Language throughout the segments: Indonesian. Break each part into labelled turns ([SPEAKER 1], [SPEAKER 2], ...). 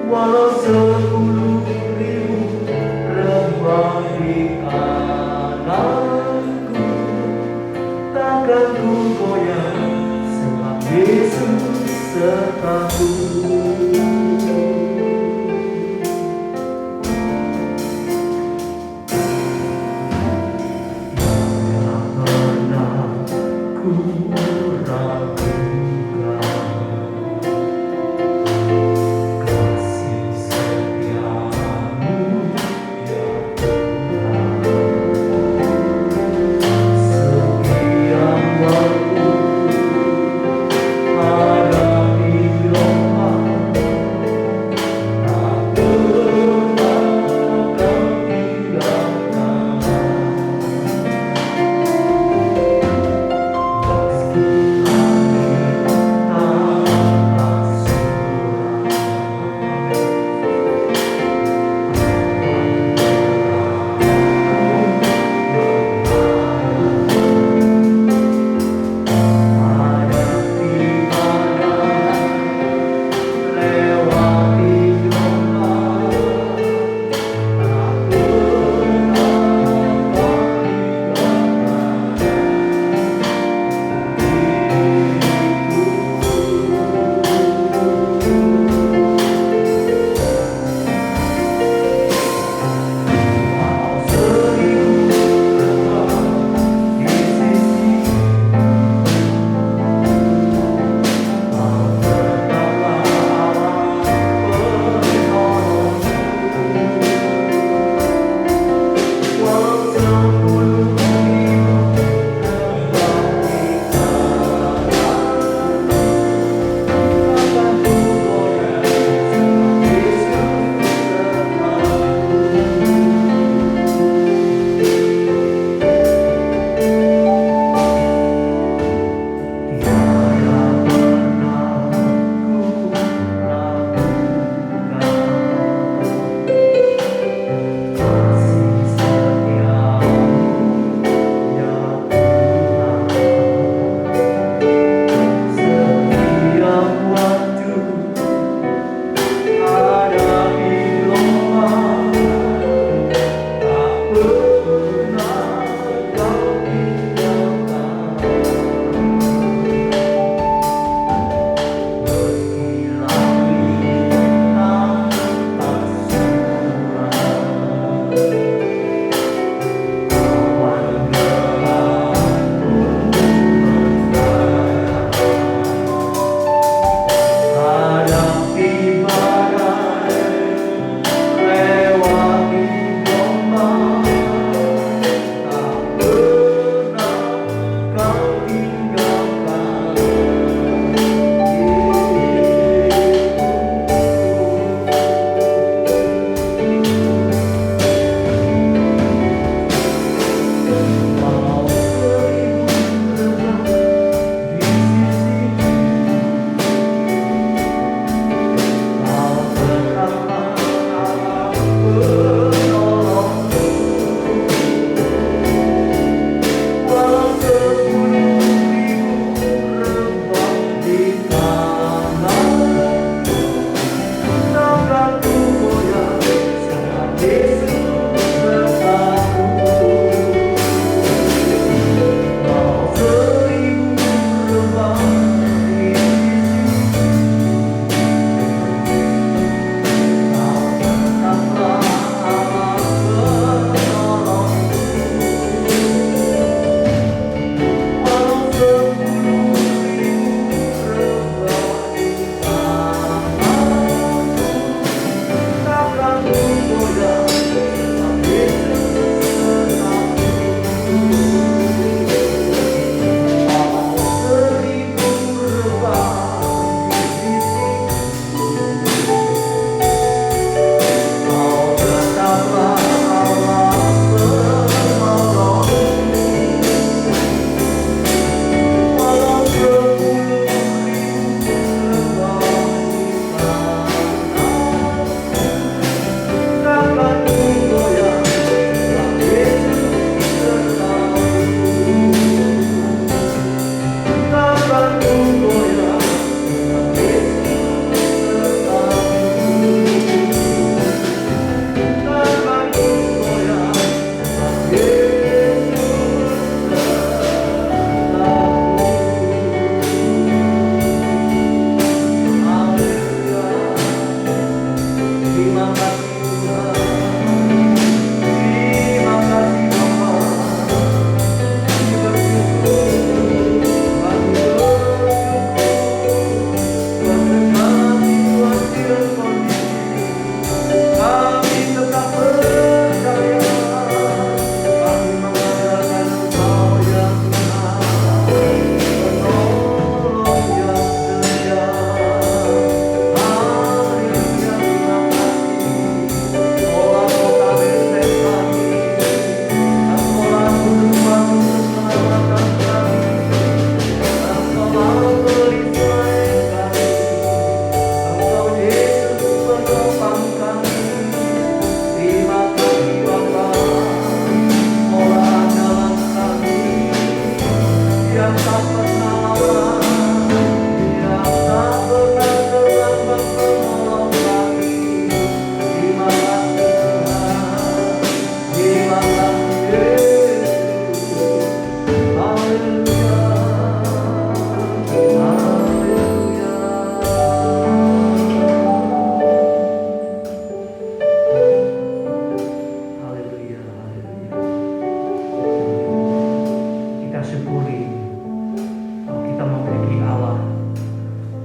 [SPEAKER 1] Walau 10.000 remah di kananku, takkan ku goyah sebab Yesus sertaku. Jangan pernah ku ragukan kasih setiamu, ya Tuhan. Sekian waktu ada di rumah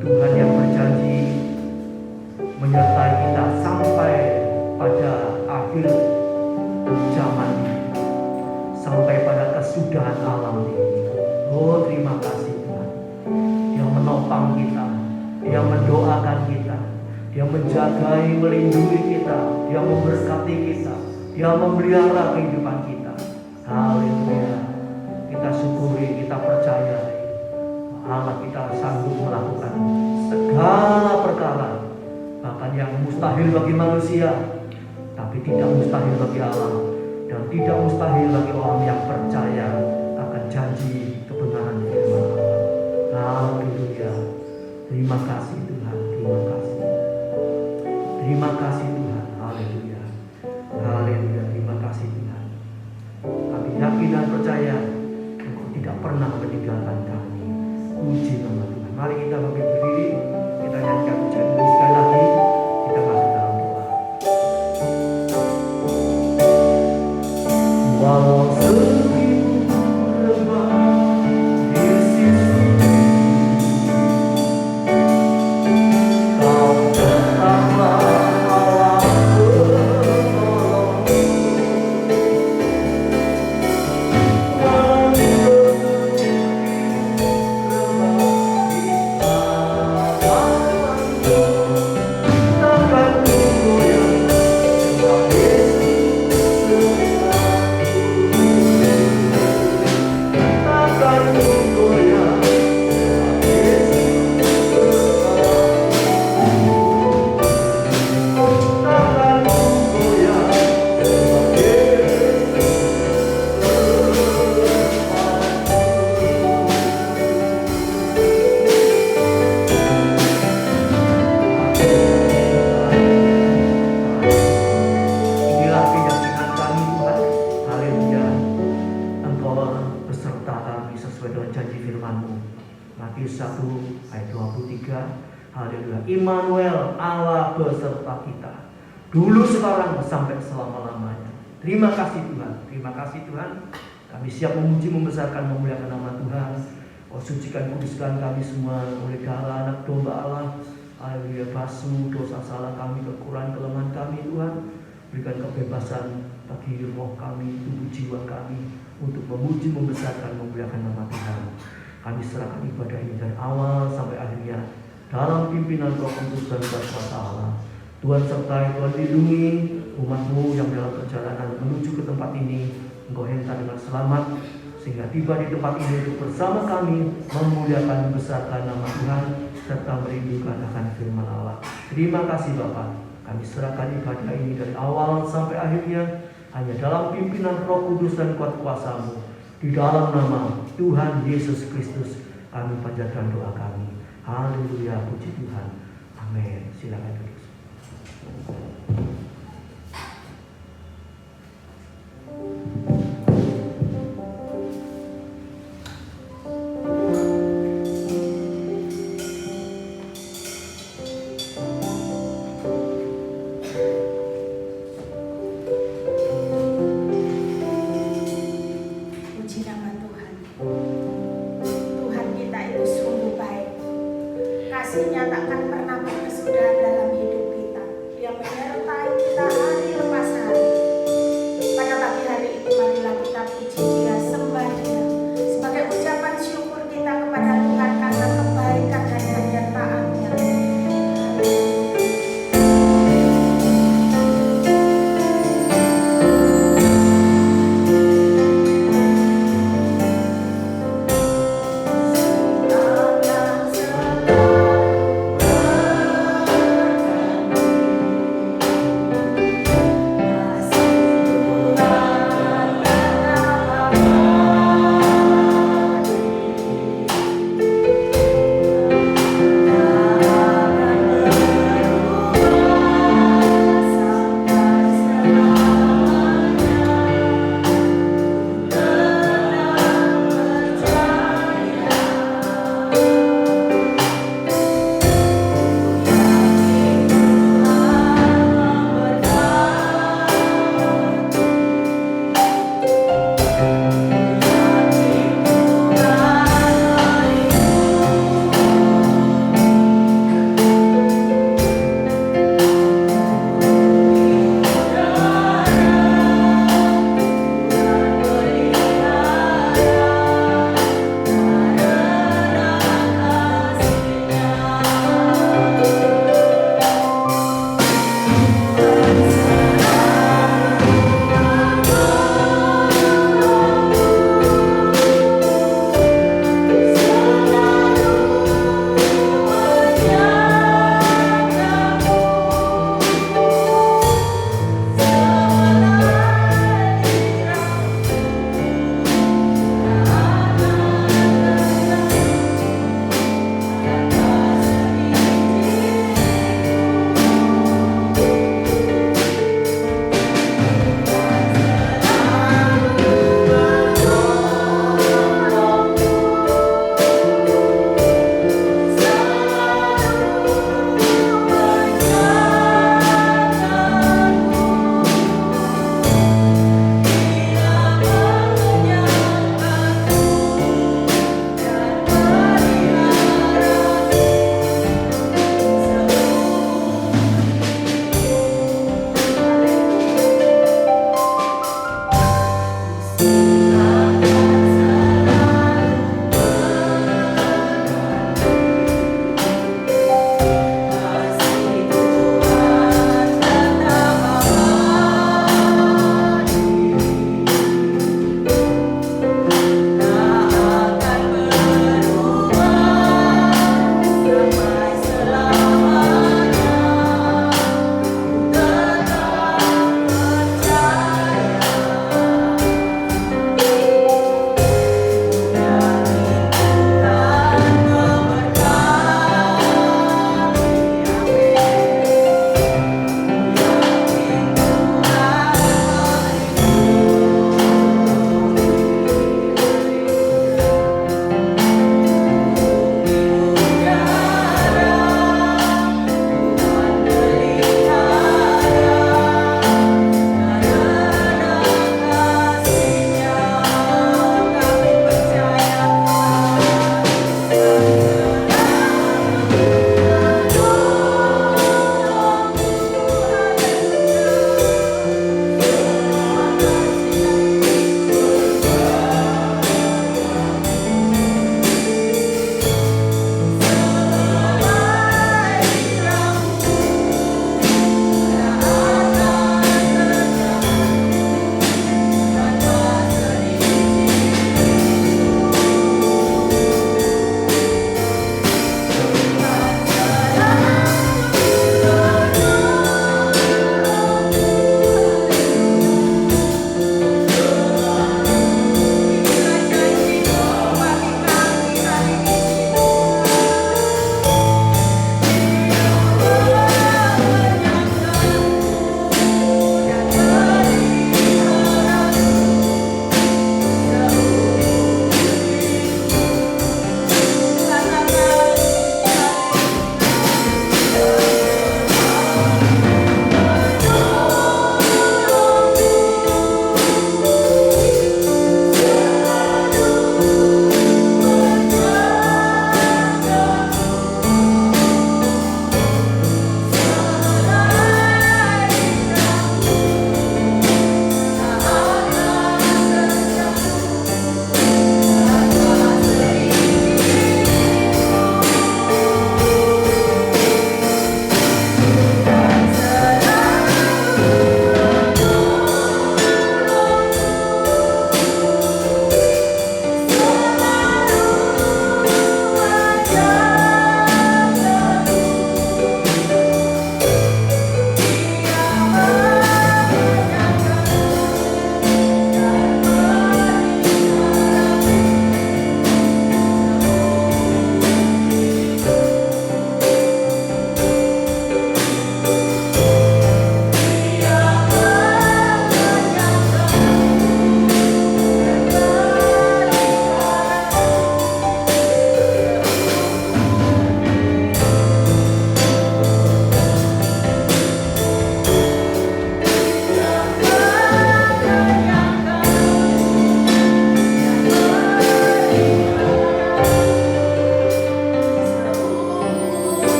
[SPEAKER 1] Tuhan yang berjanji menyertai kita sampai pada akhir zaman ini, sampai pada kesudahan alam ini. Oh, terima kasih Tuhan. Dia menopang kita, Dia mendoakan kita, Dia menjagai, melindungi kita, Dia memberkati kita, Dia memelihara kehidupan kita. Haleluya. Kita syukuri, kita percaya Allah kita sanggup melakukan segala perkara, bahkan yang mustahil bagi manusia, tapi tidak mustahil bagi Allah, dan tidak mustahil bagi orang yang percaya akan janji kebenaran firman Allah. Haleluya. Terima kasih Tuhan, terima kasih. Terima kasih Tuhan. Haleluya. Haleluya. Terima kasih Tuhan. Kami yakin dan percaya Engkau tidak pernah meninggalkan kami. Puji nama Tuhan. Mari kita berdiri, kita nyanyikan pujian ini sekali lagi. Kita masuk dalam doa. Walau seribu lembah di sisi, Kau tetaplah Allah penolong. Immanuel, Allah beserta kita, dulu, sekarang, sampai selama-lamanya. Terima kasih Tuhan, terima kasih Tuhan. Kami siap memuji, membesarkan, memuliakan nama Tuhan. Oh, sucikan, kuduskan kami semua oleh darah anak domba Allah. Haleluya. Basuh dosa salah kami, kekurangan kelemahan kami Tuhan. Berikan kebebasan bagi roh kami, tubuh jiwa kami, untuk memuji, membesarkan, memuliakan nama Tuhan. Kami serahkan ibadah ini dari awal sampai akhirnya dalam pimpinan Roh Kudus dan kuasa Allah. Tuhan sertai, Tuhan lindungi umat-Mu yang dalam perjalanan menuju ke tempat ini. Engkau hantar dengan selamat, sehingga tiba di tempat ini untuk bersama kami memuliakan, membesarkan nama Tuhan, serta merindukan akan firman Allah. Terima kasih Bapa. Kami serahkan ibadah ini dari awal sampai akhirnya hanya dalam pimpinan Roh Kudus dan kuasa-Mu. Di dalam nama Tuhan Yesus Kristus kami panjatkan doa kami. Haleluya, puji Tuhan. Amin. Silakan duduk.
[SPEAKER 2] Kasih-Nya takkan pernah berkesudahan dalam hidup kita. Dia menyertai kita hari lepas hari. Pada pagi hari itu marilah kita puji Dia, sembah Dia sebagai ucapan syukur kita kepada Tuhan karena kebaikan dan penyertaan-Nya.
[SPEAKER 1] Terima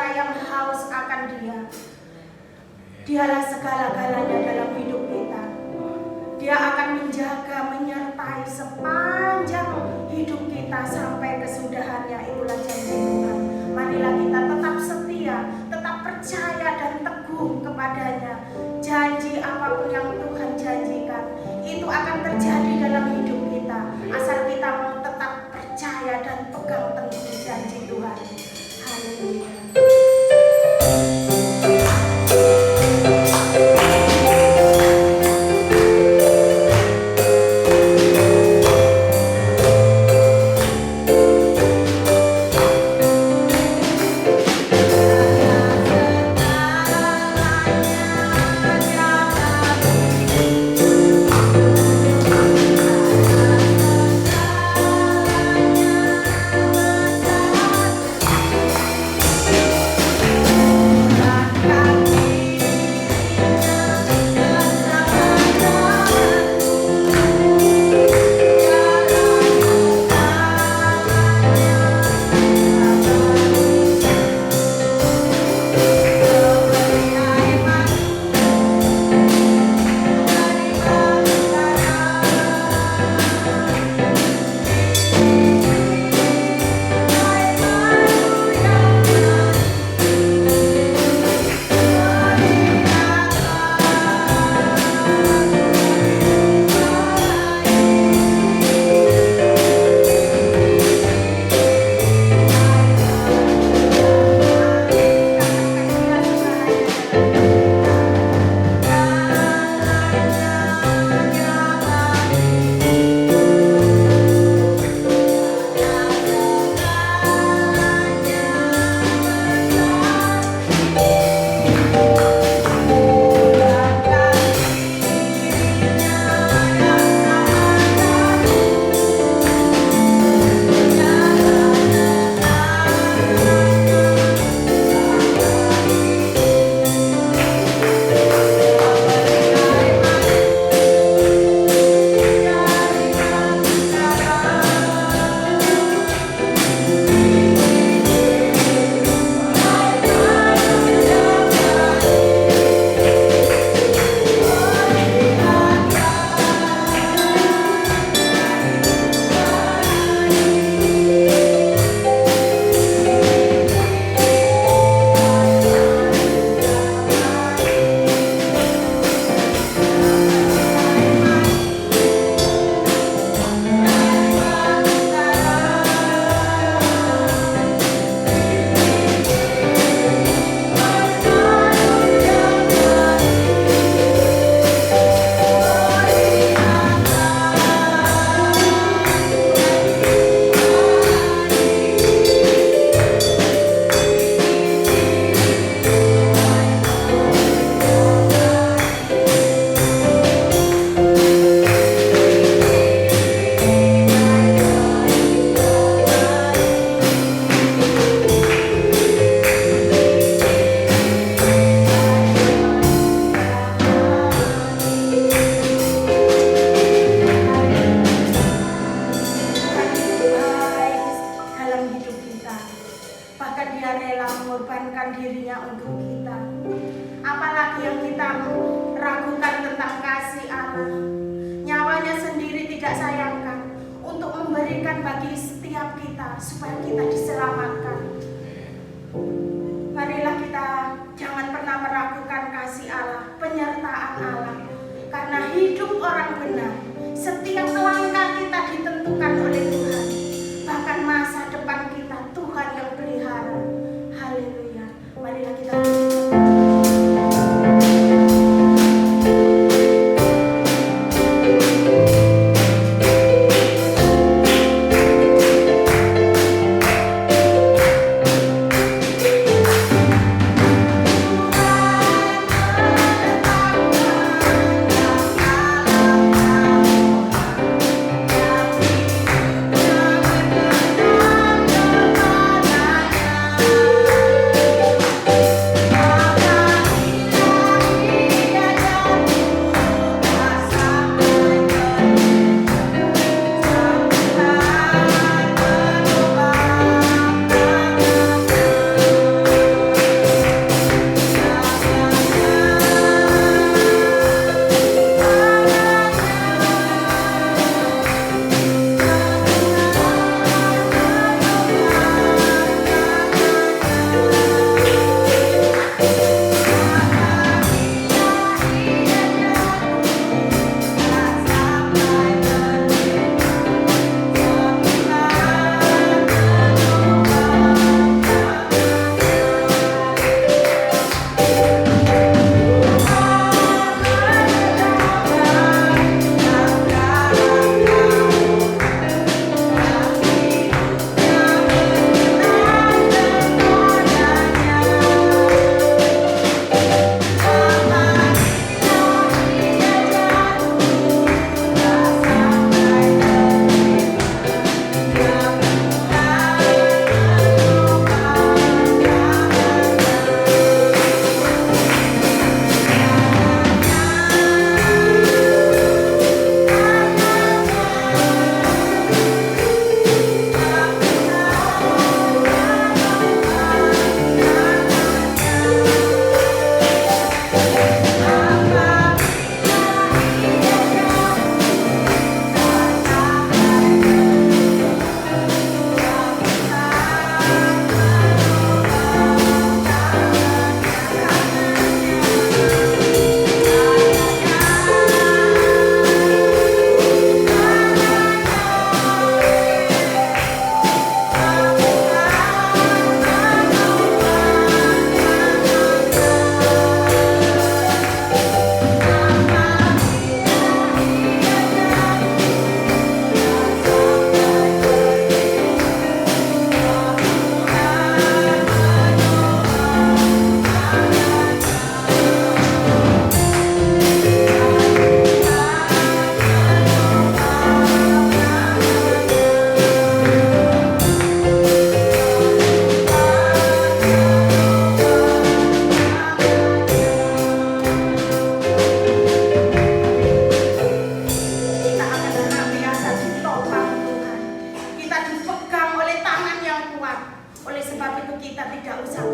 [SPEAKER 2] kita yang haus akan Dia. Dialah segala-galanya dalam hidup kita. Dia akan menjaga, menyertai sepanjang hidup kita sampai kesudahannya. Itulah janji Tuhan. Marilah kita tetap setia, tetap percaya dan teguh kepadanya. Janji apapun yang Tuhan janjikan, itu akan terjadi dalam hidup kita. Asal kita mau tetap percaya dan pegang teguh janji Tuhan. Haleluya. Supaya kita diselamatkan. Marilah kita jangan pernah meragukan kasih Allah, penyertaan Allah. Karena hidup orang benar, setiap langkah kita ditentukan oleh Tuhan. Bahkan masa depan kita Tuhan yang pelihara. Haleluya. Marilah kita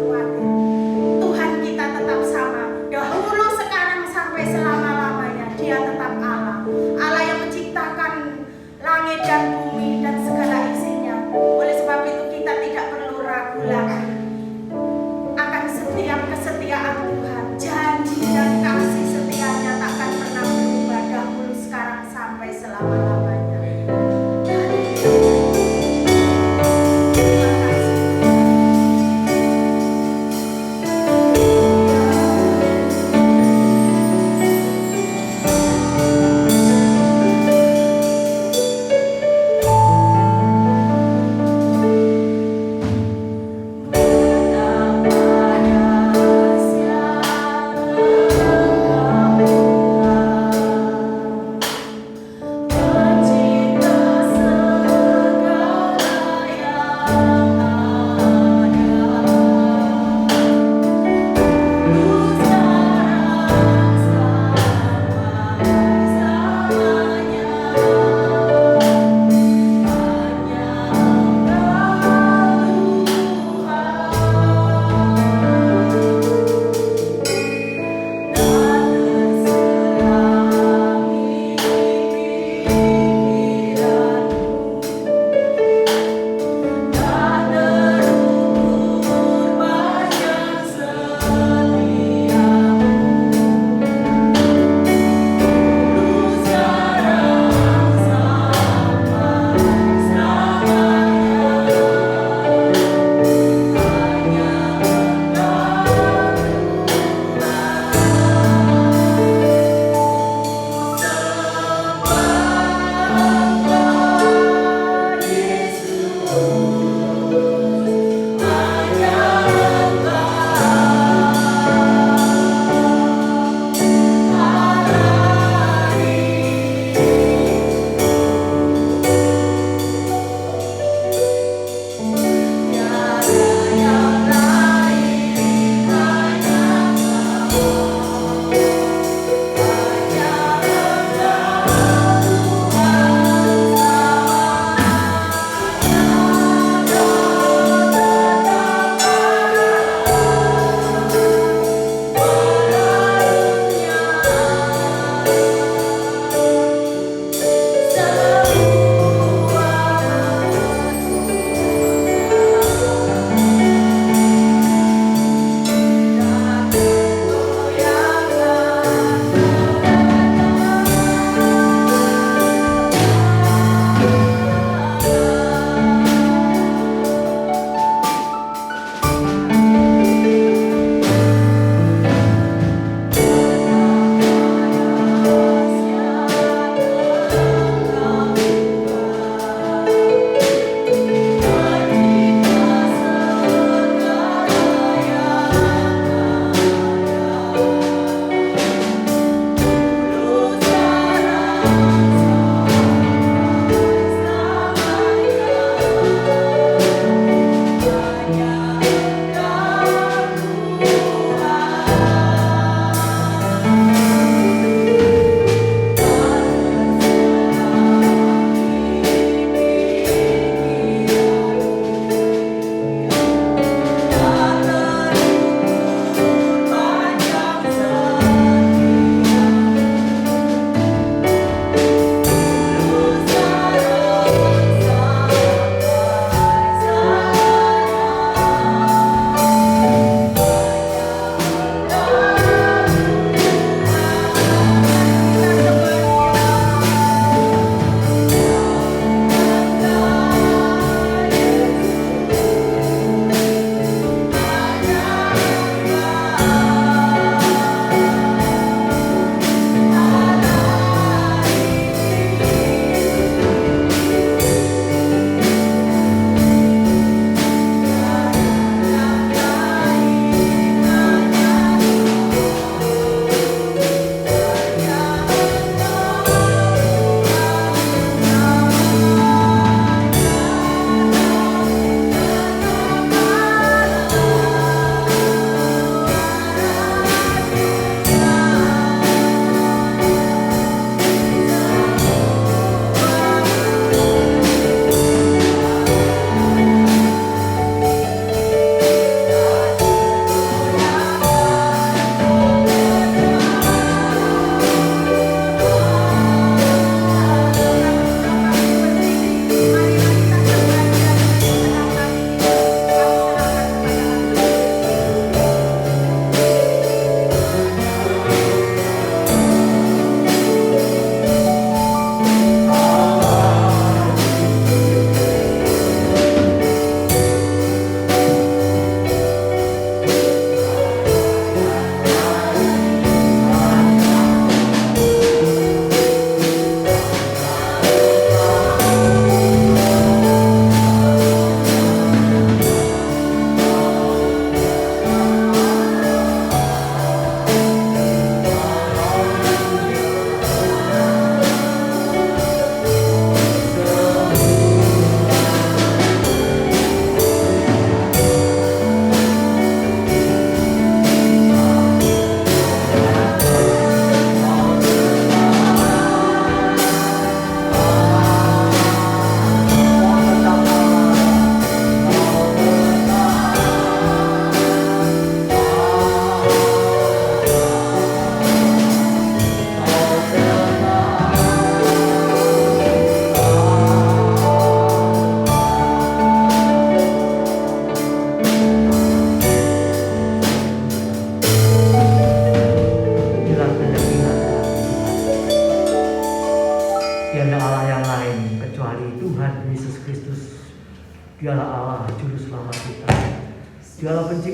[SPEAKER 2] khawatir. Tuhan kita tetap sama, dahulu, sekarang, sampai selama-lamanya. Dia tetap Allah, Allah yang menciptakan langit dan bumi dan segala isinya. Oleh sebab itu kita tidak perlu ragu lagi akan setiap kesetiaan Tuhan. Janji dan kasih setianya takkan pernah berubah, dahulu, sekarang, sampai selama-lamanya. Terima kasih. Betapa dahsyat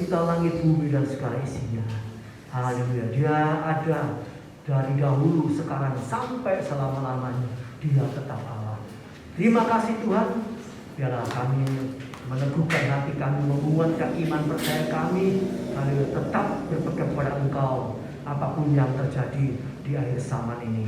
[SPEAKER 1] pencipta langit, bumi, dan segala isinya. Haleluya. Dia ada dari dahulu, sekarang, sampai selama-lamanya. Dia tetap Allah. Terima kasih Tuhan. Biarlah kami meneguhkan hati kami, menguatkan iman percaya kami. Haleluya. Tetap berpegang pada Engkau apapun yang terjadi di akhir zaman ini.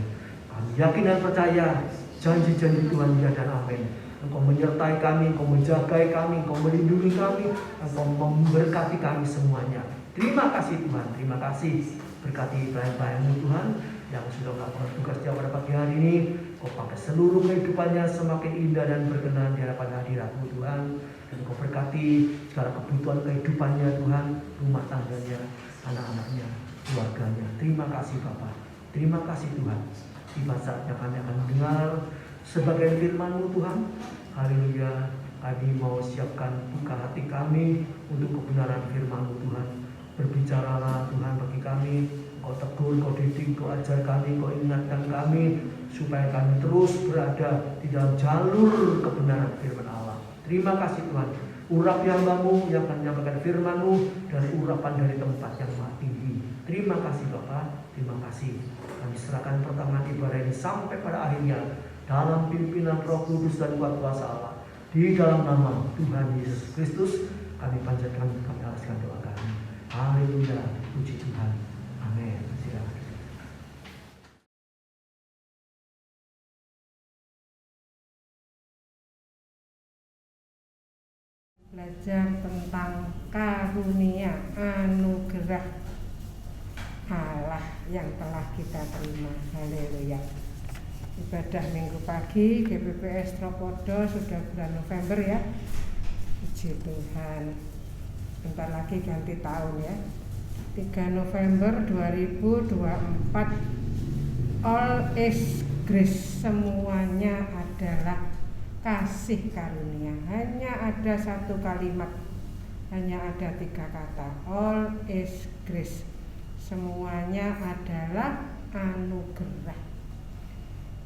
[SPEAKER 1] Kami yakin dan percaya janji-janji Tuhan ya dan amin. Engkau menyertai kami, Engkau menjagai kami, Engkau melindungi kami, Engkau memberkati kami semuanya. Terima kasih Tuhan, terima kasih. Berkati pelayan-pelayan-Mu Tuhan yang sudah melakukan tugasnya pada pagi hari ini. Engkau pakai seluruh kehidupannya semakin indah dan berkenan di hadapan hadirat-Mu Tuhan. Dan Engkau berkati segala kebutuhan kehidupannya Tuhan, rumah tangganya, anak-anaknya, keluarganya. Terima kasih Bapa, terima kasih Tuhan. Tiba saatnya kami akan mendengar sebagian firman-Mu Tuhan. Haleluya. Kami mau siapkan buka hati kami untuk kebenaran firman-Mu Tuhan. Berbicaralah Tuhan bagi kami. Engkau tegur, Engkau didik, Engkau ajar kami, Engkau ingatkan kami, supaya kami terus berada di dalam jalur kebenaran firman Allah. Terima kasih Tuhan. Urapi hamba-Mu yang akan menyampaikan firman-Mu dan urapan dari tempat yang maha tinggi. Terima kasih Bapa, terima kasih. Kami serahkan pertengahan ibadah ini sampai pada akhirnya dalam pimpinan Roh Kudus dan kuat kuasa Allah. Di dalam nama Tuhan Yesus Kristus kami panjatkan, kami alaskan doa kami. Haleluya, puji Tuhan. Amin. Silakan.
[SPEAKER 3] Belajar tentang karunia anugerah Allah yang telah kita terima. Haleluya. Ibadah minggu pagi GPPS Tropodo sudah bulan November ya. Puji Tuhan. Bentar lagi ganti tahun ya. 3 November 2024. All is grace, semuanya adalah kasih karunia. Hanya ada satu kalimat, hanya ada 3 kata. All is grace, semuanya adalah anugerah.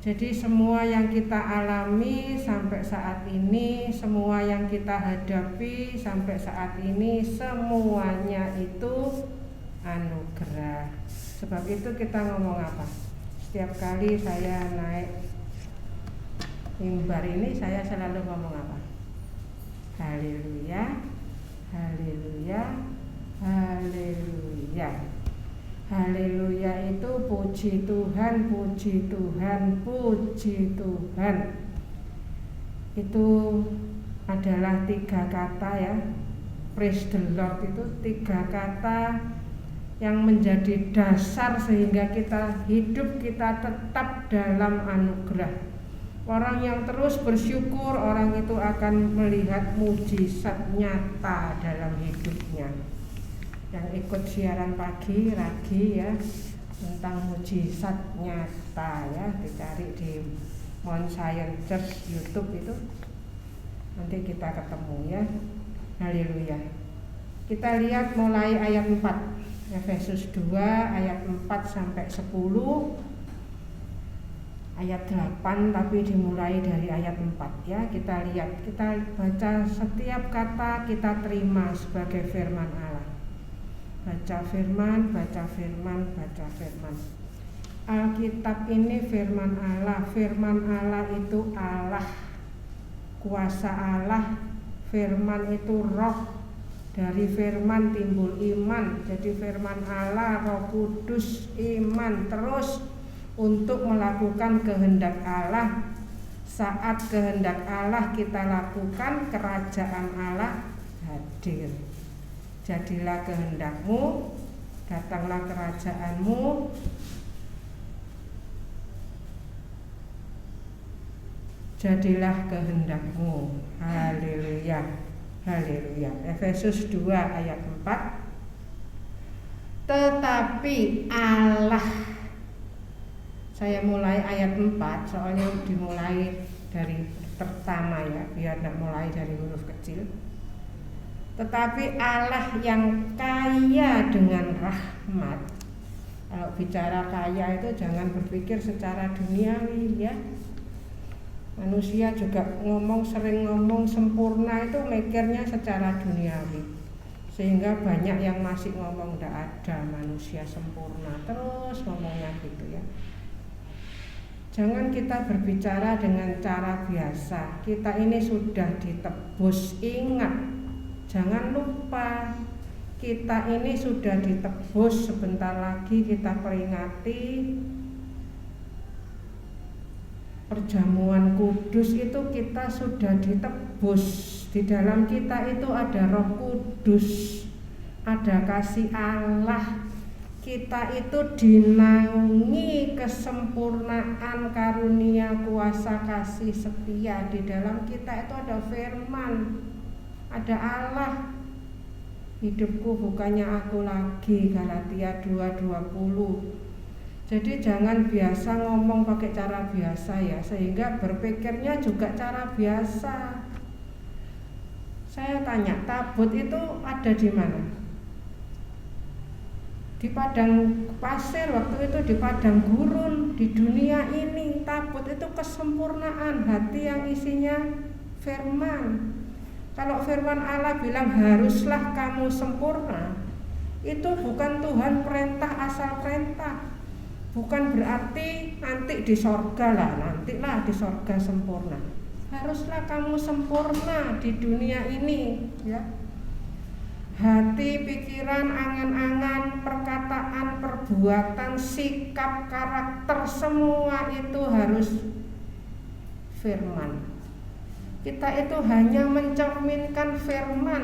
[SPEAKER 3] Jadi semua yang kita alami sampai saat ini, semua yang kita hadapi sampai saat ini, semuanya itu anugerah. Sebab itu kita ngomong apa? Setiap kali saya naik mimbar ini, saya selalu ngomong apa? Haleluya, haleluya, haleluya. Haleluya itu puji Tuhan, puji Tuhan, puji Tuhan. Itu adalah 3 kata ya. Praise the Lord itu 3 kata yang menjadi dasar sehingga kita hidup kita tetap dalam anugerah. Orang yang terus bersyukur, orang itu akan melihat mujizat nyata dalam hidupnya. Yang ikut siaran pagi Ragi ya tentang mujizat nyata ya, dicari di Mount Zion Church YouTube itu, nanti kita ketemu ya. Haleluya. Kita lihat mulai ayat 4 Efesus 2 ayat 4 sampai 10, ayat 8 tapi dimulai dari ayat 4 ya. Kita lihat, kita baca setiap kata kita terima sebagai firman Allah. Baca firman, baca firman, baca firman. Alkitab ini firman Allah. Firman Allah itu Allah, kuasa Allah. Firman itu roh. Dari firman timbul iman. Jadi firman Allah, Roh Kudus, iman terus untuk melakukan kehendak Allah. Saat kehendak Allah kita lakukan, kerajaan Allah hadir. Jadilah kehendak-Mu, datanglah kerajaan-Mu. Jadilah kehendak-Mu. Haleluya. Haleluya. Efesus 2 ayat 4. Tetapi Allah. Saya mulai ayat 4 soalnya dimulai dari pertama ya, biar tidak mulai dari huruf kecil. Tetapi Allah yang kaya dengan rahmat. Kalau bicara kaya itu jangan berpikir secara duniawi ya. Manusia juga sering ngomong sempurna itu mikirnya secara duniawi. Sehingga banyak yang masih ngomong tidak ada manusia sempurna, terus ngomongnya gitu ya. Jangan kita berbicara dengan cara biasa. Kita ini sudah ditebus. Ingat, jangan lupa kita ini sudah ditebus. Sebentar lagi kita peringati perjamuan kudus, itu kita sudah ditebus. Di dalam kita itu ada Roh Kudus, ada kasih Allah. Kita itu dinaungi kesempurnaan karunia kuasa kasih setia. Di dalam kita itu ada firman, ada Allah. Hidupku bukannya aku lagi, Galatia 2:20. Jadi jangan biasa ngomong pakai cara biasa ya, sehingga berpikirnya juga cara biasa. Saya tanya, tabut itu ada di mana? Di padang pasir, waktu itu di padang gurun. Di dunia ini tabut itu kesempurnaan, hati yang isinya firman. Kalau firman Allah bilang haruslah kamu sempurna, itu bukan Tuhan perintah asal perintah. Bukan berarti nanti di sorga lah, nantilah di sorga sempurna. Haruslah kamu sempurna di dunia ini, ya. Hati, pikiran, angan-angan, perkataan, perbuatan, sikap, karakter, semua itu harus firman. Kita itu hanya mencerminkan firman.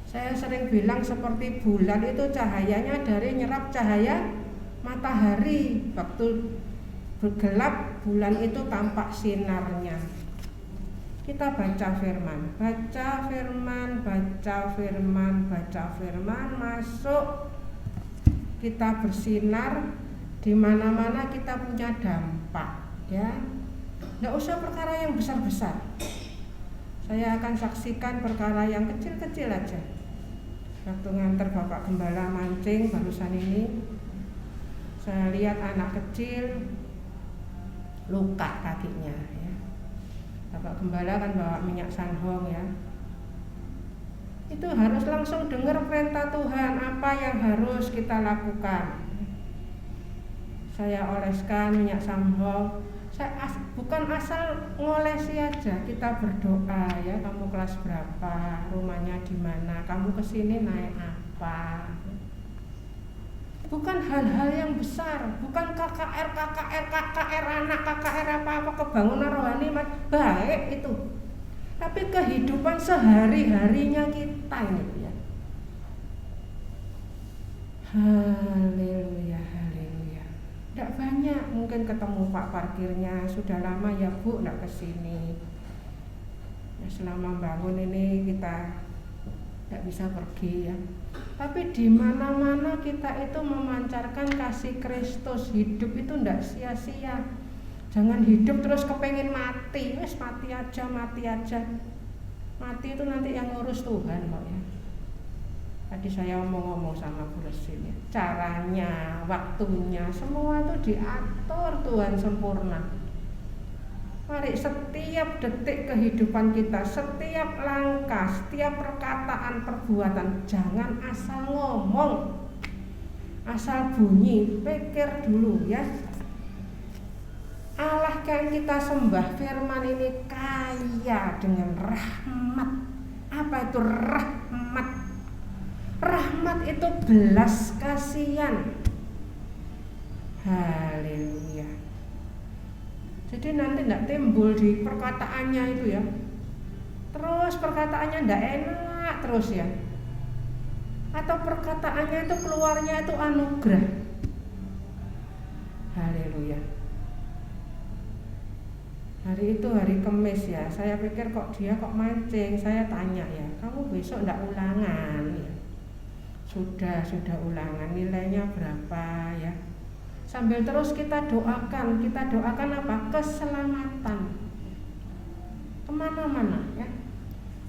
[SPEAKER 3] Saya sering bilang seperti bulan itu cahayanya dari nyerap cahaya matahari. Waktu bergelap, bulan itu tampak sinarnya. Kita baca firman, baca firman, baca firman, baca firman, masuk, kita bersinar di mana-mana, kita punya dampak, ya. Nggak usah perkara yang besar-besar. Saya akan saksikan perkara yang kecil-kecil aja. Waktu nganter Bapak Gembala mancing barusan ini, saya lihat anak kecil luka kakinya, ya. Bapak Gembala kan bawa minyak sanhong, ya. Itu harus langsung dengar perintah Tuhan, apa yang harus kita lakukan. Saya oleskan minyak sanhong. Saya bukan asal ngolesi aja, kita berdoa, ya. Kamu kelas berapa, rumahnya di mana, kamu kesini naik apa. Bukan hal-hal yang besar, bukan KKR, anak KKR apa-apa, kebangunan rohani, baik itu. Tapi kehidupan sehari-harinya kita ini, ya. Haleluya, haleluya. Tidak banyak mungkin ketemu Pak parkirnya, sudah lama ya Bu tidak kesini. Ya, selama bangun ini kita tidak bisa pergi, ya. Tapi di mana-mana kita itu memancarkan kasih Kristus. Hidup itu tidak sia-sia. Jangan hidup terus kepengen mati. Wes mati aja, mati aja. Mati itu nanti yang ngurus Tuhan kok, ya. Tadi saya ngomong sama Bu Resin, ya. Caranya, waktunya, semua itu diatur Tuhan sempurna. Mari setiap detik kehidupan kita, setiap langkah, setiap perkataan, perbuatan, jangan asal ngomong, asal bunyi, pikir dulu, ya. Allah yang kita sembah, firman ini kaya dengan rahmat. Apa itu rahmat? Rahmat itu belas kasihan. Haleluya. Jadi nanti tidak timbul di perkataannya itu, ya. Terus perkataannya tidak enak terus, ya. Atau perkataannya itu keluarnya itu anugerah. Haleluya. Hari itu hari Kamis, ya. Saya pikir kok dia kok mancing. Saya tanya, ya, kamu besok tidak ulangan, ya. Sudah ulangan, nilainya berapa, ya. Sambil terus kita doakan apa? Keselamatan kemana-mana, ya.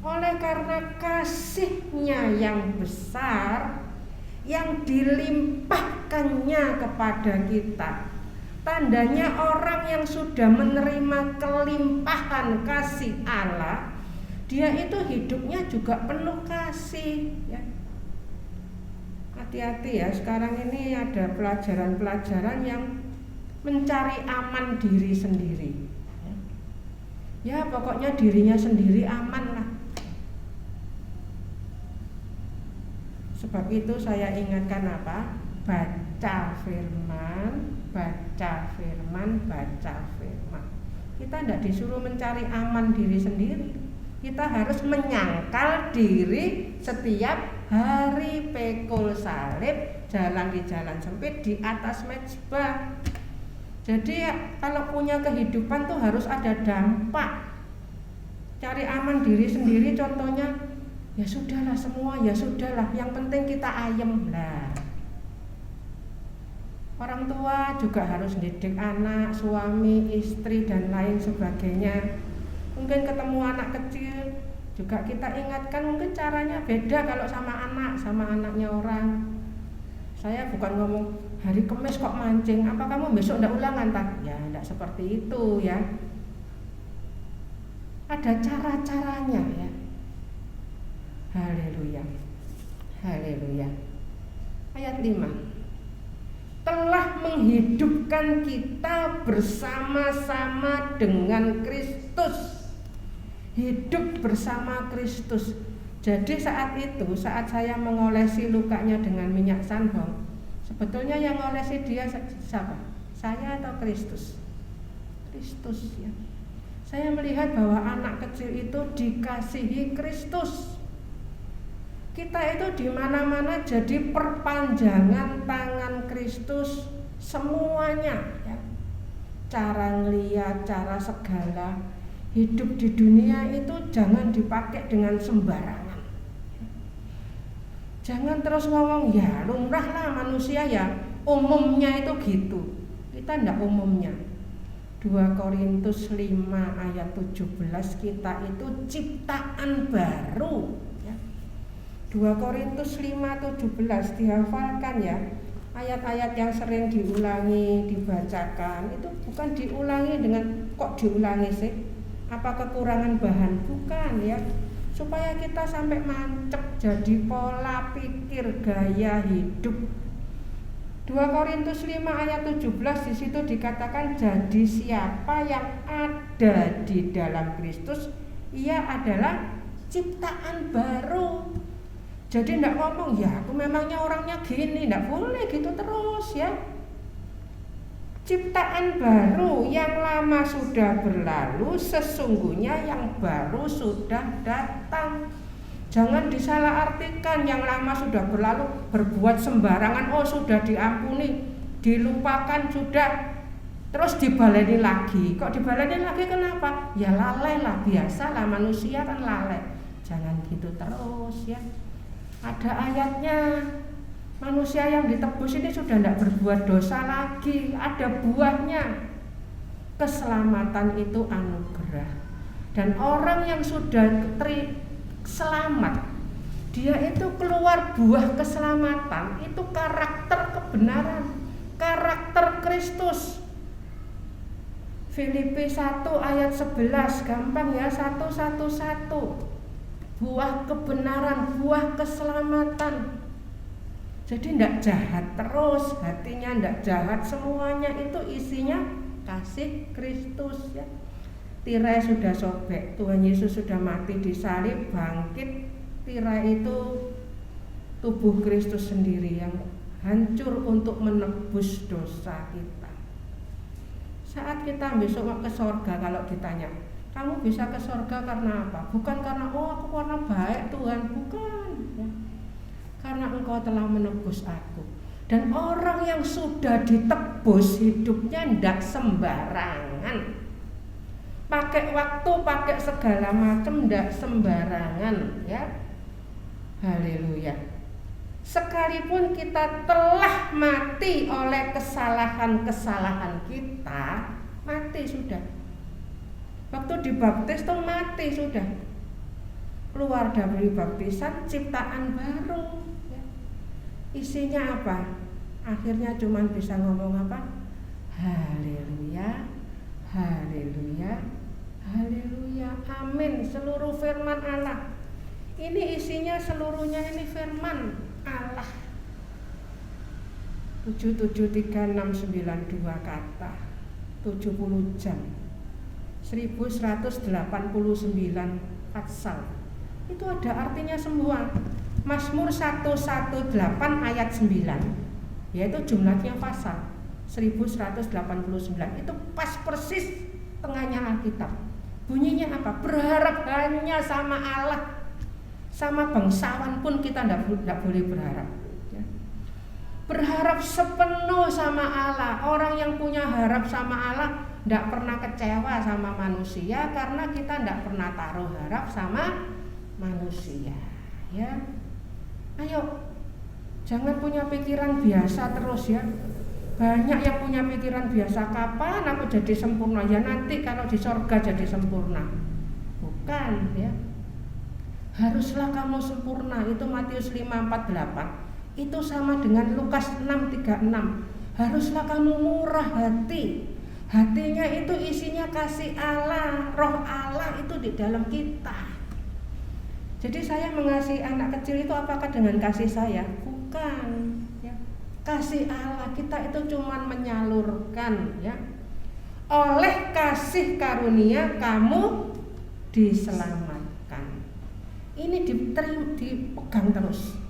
[SPEAKER 3] Oleh karena kasihnya yang besar, yang dilimpahkannya kepada kita. Tandanya orang yang sudah menerima kelimpahan kasih Allah, dia itu hidupnya juga penuh kasih ya. Hati-hati ya, sekarang ini ada pelajaran-pelajaran yang mencari aman diri sendiri ya, pokoknya dirinya sendiri aman lah. Sebab itu saya ingatkan apa? Baca firman, baca firman, baca firman. Kita tidak disuruh mencari aman diri sendiri, kita harus menyangkal diri setiap hari, pikul salib, jalan di jalan sempit, di atas mezbah. Jadi kalau punya kehidupan tuh harus ada dampak. Cari aman diri sendiri contohnya, ya sudahlah semua, ya sudahlah, yang penting kita ayem lah. Orang tua juga harus didik anak, suami, istri dan lain sebagainya. Mungkin ketemu anak kecil juga kita ingatkan, mungkin caranya beda kalau sama anaknya orang. Saya bukan ngomong hari Kamis kok mancing, apa kamu besok ndak ulangan tak? Ya ndak seperti itu ya. Ada cara-caranya ya. Haleluya. Haleluya. Ayat 5. Telah menghidupkan kita bersama-sama dengan Kristus. Hidup bersama Kristus. Jadi saat saya mengolesi lukanya dengan minyak sandbong, sebetulnya yang ngolesi dia siapa? Saya atau Kristus? Kristus ya. Saya melihat bahwa anak kecil itu dikasihi Kristus. Kita itu di mana-mana jadi perpanjangan tangan Kristus semuanya ya. Cara ngeliat, cara segala hidup di dunia itu jangan dipakai dengan sembarangan. Jangan terus ngomong ya lumrah lah manusia ya, umumnya itu gitu. Kita enggak umumnya. 2 Korintus 5 ayat 17, kita itu ciptaan baru ya. 2 Korintus 5:17 dihafalkan ya. Ayat-ayat yang sering diulangi, dibacakan itu bukan diulangi dengan kok diulangi sih? Apa kekurangan bahan? Bukan ya. Supaya kita sampai mancep jadi pola pikir, gaya hidup. 2 Korintus 5 ayat 17 di situ dikatakan, jadi siapa yang ada di dalam Kristus, ia adalah ciptaan baru. Jadi tidak ngomong ya aku memangnya orangnya gini, tidak boleh gitu terus ya. Ciptaan baru, yang lama sudah berlalu, sesungguhnya yang baru sudah datang. Jangan disalahartikan, yang lama sudah berlalu berbuat sembarangan, oh sudah diampuni, dilupakan sudah, terus dibaleni lagi. Kok dibaleni lagi kenapa? Ya lalai lah, biasalah manusia kan lalai. Jangan gitu terus ya. Ada ayatnya. Manusia yang ditebus ini sudah tidak berbuat dosa lagi, ada buahnya. Keselamatan itu anugerah. Dan orang yang sudah selamat, dia itu keluar buah keselamatan, itu karakter kebenaran, karakter Kristus. Filipi 1 ayat 11, gampang ya, 111. Buah kebenaran, buah keselamatan. Jadi tidak jahat terus, hatinya tidak jahat, semuanya itu isinya kasih Kristus ya. Tirai sudah sobek, Tuhan Yesus sudah mati di salib, bangkit. Tirai itu tubuh Kristus sendiri yang hancur untuk menebus dosa kita. Saat kita besok ke sorga, kalau ditanya, kamu bisa ke sorga karena apa? Bukan karena aku karena baik Tuhan, bukan ya. Karena engkau telah menebus aku. Dan orang yang sudah ditebus hidupnya tidak sembarangan. Pakai waktu, pakai segala macam, tidak sembarangan ya. Haleluya. Sekalipun kita telah mati oleh kesalahan-kesalahan kita, mati sudah. Waktu dibaptis tuh mati sudah. Keluar dari baptisan ciptaan baru. Isinya apa? Akhirnya cuma bisa ngomong apa? Haleluya, haleluya, Haleluya, amin. Seluruh firman Allah ini isinya seluruhnya ini firman Allah. 773.692 kata, 70 jam, 1189 pasal. Itu ada artinya semua. Mazmur 118 ayat 9, yaitu jumlahnya pasal 1189. Itu pas persis tengahnya Alkitab. Bunyinya apa? Berharap hanya sama Allah. Sama bangsawan pun kita tidak boleh berharap. Berharap sepenuh sama Allah. Orang yang punya harap sama Allah tidak pernah kecewa sama manusia, karena kita tidak pernah taruh harap sama manusia. Ya, ayo, jangan punya pikiran biasa terus ya. Banyak yang punya pikiran biasa, kapan aku jadi sempurna? Ya nanti kalau di sorga jadi sempurna. Bukan ya. Haruslah kamu sempurna. Itu Matius 5:48. Itu sama dengan Lukas 6:36. Haruslah kamu murah hati. Hatinya itu isinya kasih Allah, roh Allah itu di dalam kita. Jadi saya mengasihi anak kecil itu apakah dengan kasih saya? Bukan ya. Kasih Allah kita itu cuman menyalurkan ya. Oleh kasih karunia kamu diselamatkan. Ini dipegang terus.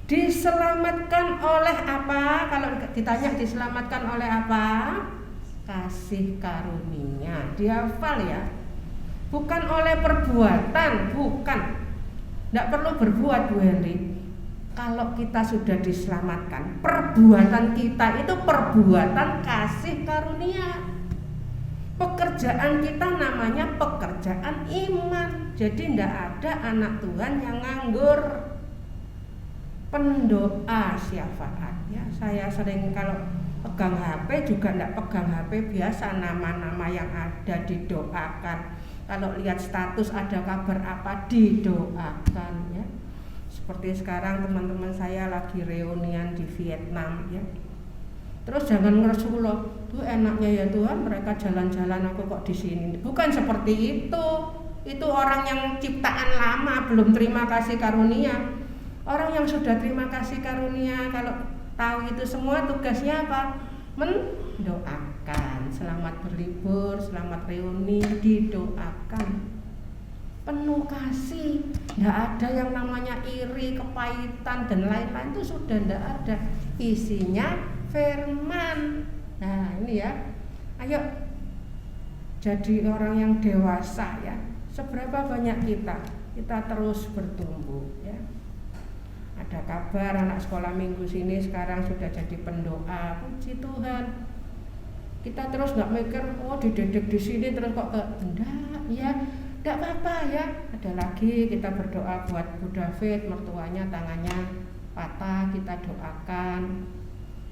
[SPEAKER 3] Diselamatkan oleh apa? Kalau ditanya diselamatkan oleh apa? Kasih karunia. Dihafal ya. Bukan oleh perbuatan, bukan. Tidak perlu berbuat, Bu Henry. Kalau kita sudah diselamatkan, perbuatan kita itu perbuatan kasih karunia. Pekerjaan kita namanya pekerjaan iman. Jadi tidak ada anak Tuhan yang nganggur. Pendoa syafaat ya. Saya sering kalau pegang HP juga tidak pegang HP biasa, nama-nama yang ada didoakan. Kalau lihat status ada kabar apa didoakan ya. Seperti sekarang teman-teman saya lagi reunian di Vietnam ya. Terus jangan ngeresuloh, tuh enaknya ya Tuhan mereka jalan-jalan aku kok di sini. Bukan seperti itu. Itu orang yang ciptaan lama belum terima kasih karunia. Orang yang sudah terima kasih karunia kalau tahu itu semua tugasnya apa? Mendoakan. Selamat berlibur, selamat reuni, didoakan. Penuh kasih. Tidak ada yang namanya iri, kepahitan dan lain-lain, itu sudah tidak ada. Isinya firman. Nah ini ya. Ayo jadi orang yang dewasa ya. Seberapa banyak kita terus bertumbuh ya. Ada kabar anak sekolah minggu sini sekarang sudah jadi pendoa. Puji Tuhan. Kita terus nggak mikir, oh dididik di sini terus kok enggak ya, enggak apa-apa ya. Ada lagi kita berdoa buat Bu David, mertuanya tangannya patah, kita doakan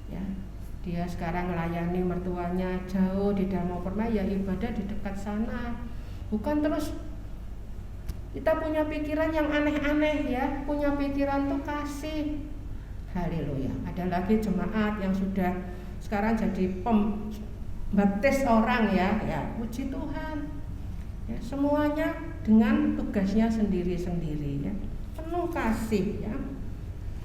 [SPEAKER 3] ya. Dia sekarang melayani mertuanya jauh di Damau Permai, ya ibadah di dekat sana. Bukan terus kita punya pikiran yang aneh-aneh ya, punya pikiran tuh kasih. Haleluya. Ada lagi jemaat yang sudah sekarang jadi pembaptis orang ya, puji Tuhan. Ya, semuanya dengan tugasnya sendiri-sendiri ya. Penuh kasih ya.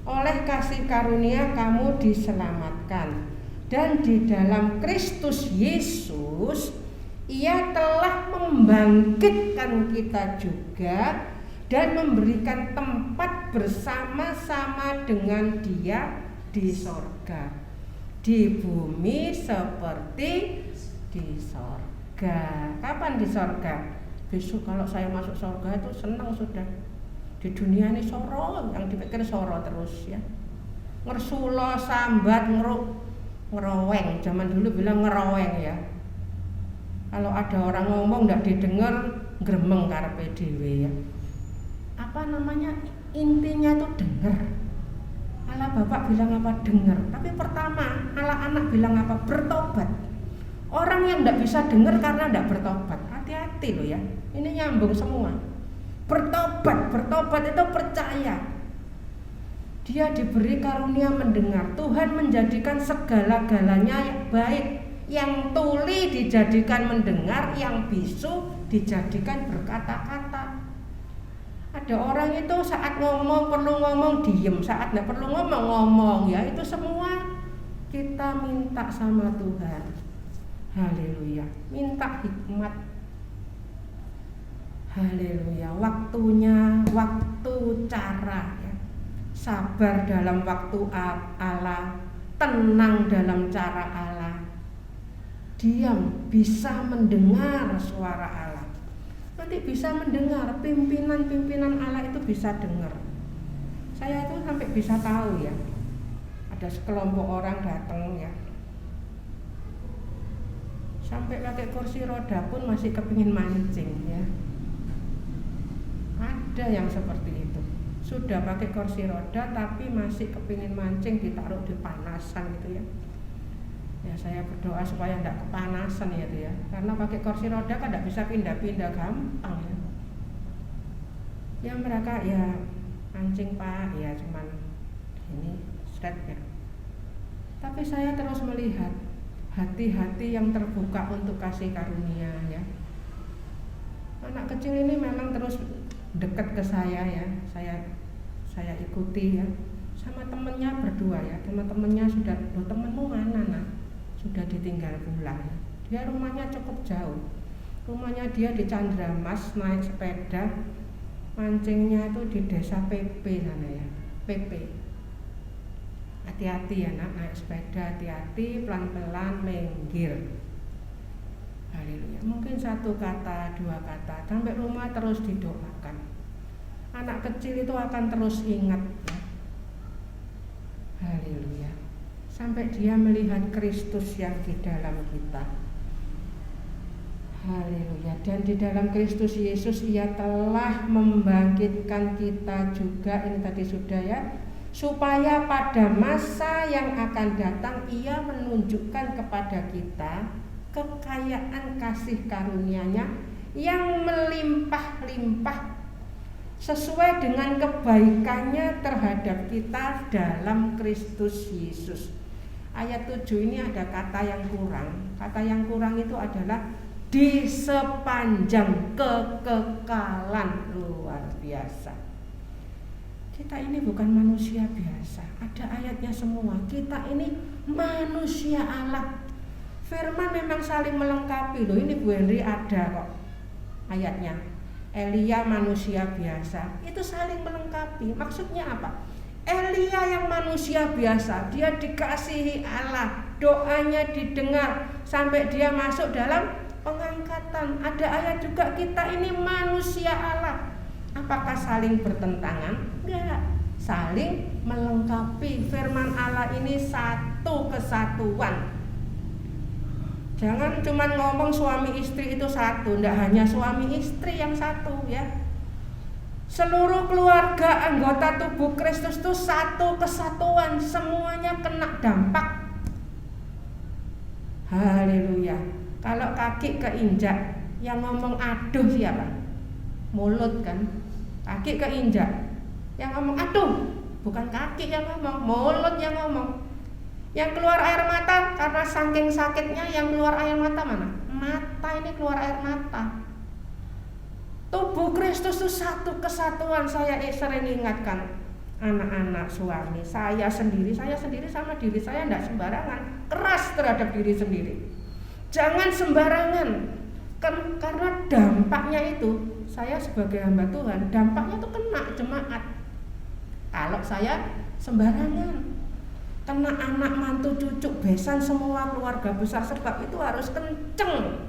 [SPEAKER 3] Oleh kasih karunia kamu diselamatkan, dan di dalam Kristus Yesus Ia telah membangkitkan kita juga dan memberikan tempat bersama-sama dengan Dia di sorga, di bumi seperti di sorga. Kapan di sorga? Besok kalau saya masuk sorga itu senang sudah. Di dunia ini soro, yang dipikir soro terus ya. Ngersulo, sambat, ngeroweng. Zaman dulu bilang ngeroweng ya. Kalau ada orang ngomong nggak didengar, gremeng karepe dhewe ya. Apa namanya? Intinya tuh dengar. Allah Bapak bilang apa? Dengar. Tapi pertama, Allah anak bilang apa? Bertobat. Orang yang nggak bisa dengar karena nggak bertobat. Hati-hati loh ya. Ini nyambung semua. Bertobat itu percaya. Dia diberi karunia mendengar. Tuhan menjadikan segala-galanya yang baik, yang tuli dijadikan mendengar, yang bisu dijadikan berkata-kata. Ada orang itu saat ngomong perlu ngomong diem, saat nggak perlu ngomong ya. Itu semua kita minta sama Tuhan. Haleluya, minta hikmat. Haleluya, waktunya, waktu cara ya. Sabar dalam waktu Allah, tenang dalam cara Allah. Diam, bisa mendengar suara Allah. Nanti bisa mendengar, pimpinan-pimpinan Allah itu bisa dengar. Saya itu sampai bisa tahu ya. Ada sekelompok orang datang ya. Sampai pakai kursi roda pun masih kepingin mancing ya. Ada yang seperti itu. Sudah pakai kursi roda tapi masih kepingin mancing, ditaruh di panasan gitu ya. Ya saya berdoa supaya tidak kepanasan ya itu ya. Karena pakai kursi roda kan tidak bisa pindah-pindah gampang ya. Ya mereka ya mancing Pak, ya cuman ini step ya. Tapi saya terus melihat hati-hati yang terbuka untuk kasih karunia ya. Anak kecil ini memang terus dekat ke saya ya. Saya ikuti ya. Sama temennya berdua ya. Teman-temannya sudah, temenmu mana nak? Sudah ditinggal pulang. Dia rumahnya cukup jauh. Rumahnya dia di Candramas, naik sepeda. Mancingnya itu di desa PP sana ya. PP. Hati-hati ya nak, naik sepeda hati-hati, pelan-pelan, minggir. Haleluya. Mungkin satu kata, dua kata, sampai rumah terus didoakan. Anak kecil itu akan terus ingat ya. Haleluya. Sampai dia melihat Kristus yang di dalam kita. Haleluya. Dan di dalam Kristus Yesus Ia telah membangkitkan kita juga. Ini tadi sudah ya. Supaya pada masa yang akan datang Ia menunjukkan kepada kita kekayaan kasih karunia-Nya yang melimpah-limpah sesuai dengan kebaikannya terhadap kita dalam Kristus Yesus. Ayat 7 ini ada kata yang kurang. Kata yang kurang itu adalah di sepanjang kekekalan. Luar biasa. Kita ini bukan manusia biasa. Ada ayatnya semua. Kita ini manusia Allah. Firman memang saling melengkapi loh. Ini Bu Henry ada kok ayatnya. Elia manusia biasa. Itu saling melengkapi. Maksudnya apa? Elia yang manusia biasa, dia dikasihi Allah, doanya didengar sampai dia masuk dalam pengangkatan. Ada ayat juga kita ini manusia Allah. Apakah saling bertentangan? Enggak, saling melengkapi. Firman Allah ini satu kesatuan. Jangan cuma ngomong suami istri itu satu, enggak hanya suami istri yang satu ya. Seluruh keluarga anggota tubuh Kristus itu satu kesatuan, semuanya kena dampak. Haleluya. Kalau kaki keinjak, yang ngomong aduh siapa? Mulut kan. Kaki keinjak, yang ngomong aduh, bukan kaki yang ngomong, mulut yang ngomong. Yang keluar air mata karena saking sakitnya, yang keluar air mata mana? Mata ini keluar air mata. Tubuh Kristus itu satu kesatuan. Saya sering ingatkan anak-anak suami, saya sendiri sama diri saya tidak sembarangan, keras terhadap diri sendiri. Jangan sembarangan, karena dampaknya itu. Saya sebagai hamba Tuhan, dampaknya itu kena jemaat. Kalau saya sembarangan, kena anak, mantu, cucu, besan, semua keluarga besar, sebab itu harus kenceng.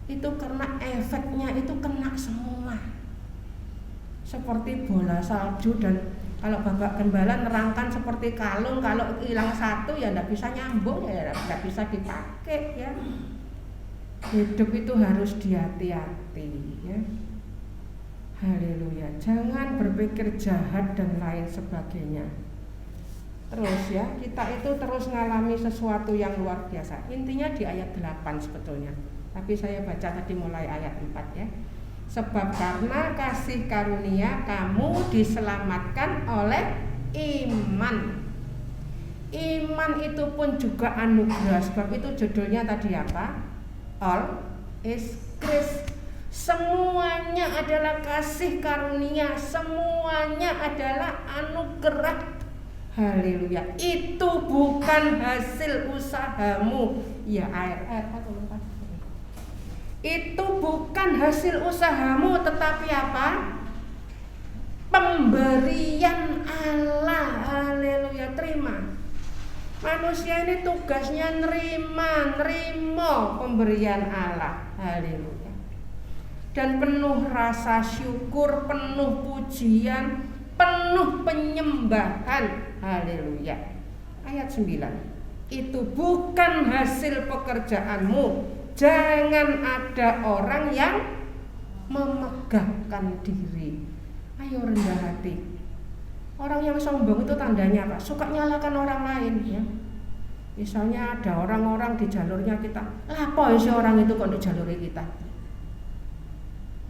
[SPEAKER 3] Itu karena efeknya itu kena semua. Seperti bola salju, dan kalau Bapak Gembala nerangkan seperti kalung, kalau hilang satu ya tidak bisa nyambung, ya tidak bisa dipakai ya. Hidup itu harus dihati-hati ya. Haleluya. Jangan berpikir jahat dan lain sebagainya. Terus ya, kita itu terus ngalami sesuatu yang luar biasa. Intinya di ayat 8 sebetulnya. Tapi saya baca tadi mulai ayat 4 ya. Sebab karena kasih karunia kamu diselamatkan oleh iman. Iman itu pun juga anugerah. Sebab itu judulnya tadi apa? All is grace. Semuanya adalah kasih karunia, semuanya adalah anugerah. Haleluya. Itu bukan hasil usahamu. Ya, air atau lupa. Itu bukan hasil usahamu, tetapi apa? Pemberian Allah. Haleluya. Terima. Manusia ini tugasnya nerima pemberian Allah. Haleluya. Dan penuh rasa syukur, penuh pujian, penuh penyembahan. Haleluya. Ayat 9. Itu bukan hasil pekerjaanmu. Jangan ada orang yang memegahkan diri. Ayo rendah hati. Orang yang sombong itu tandanya apa? Suka nyalakan orang lain, ya. Misalnya ada orang-orang di jalurnya kita, apa sih orang itu kok di jalur kita?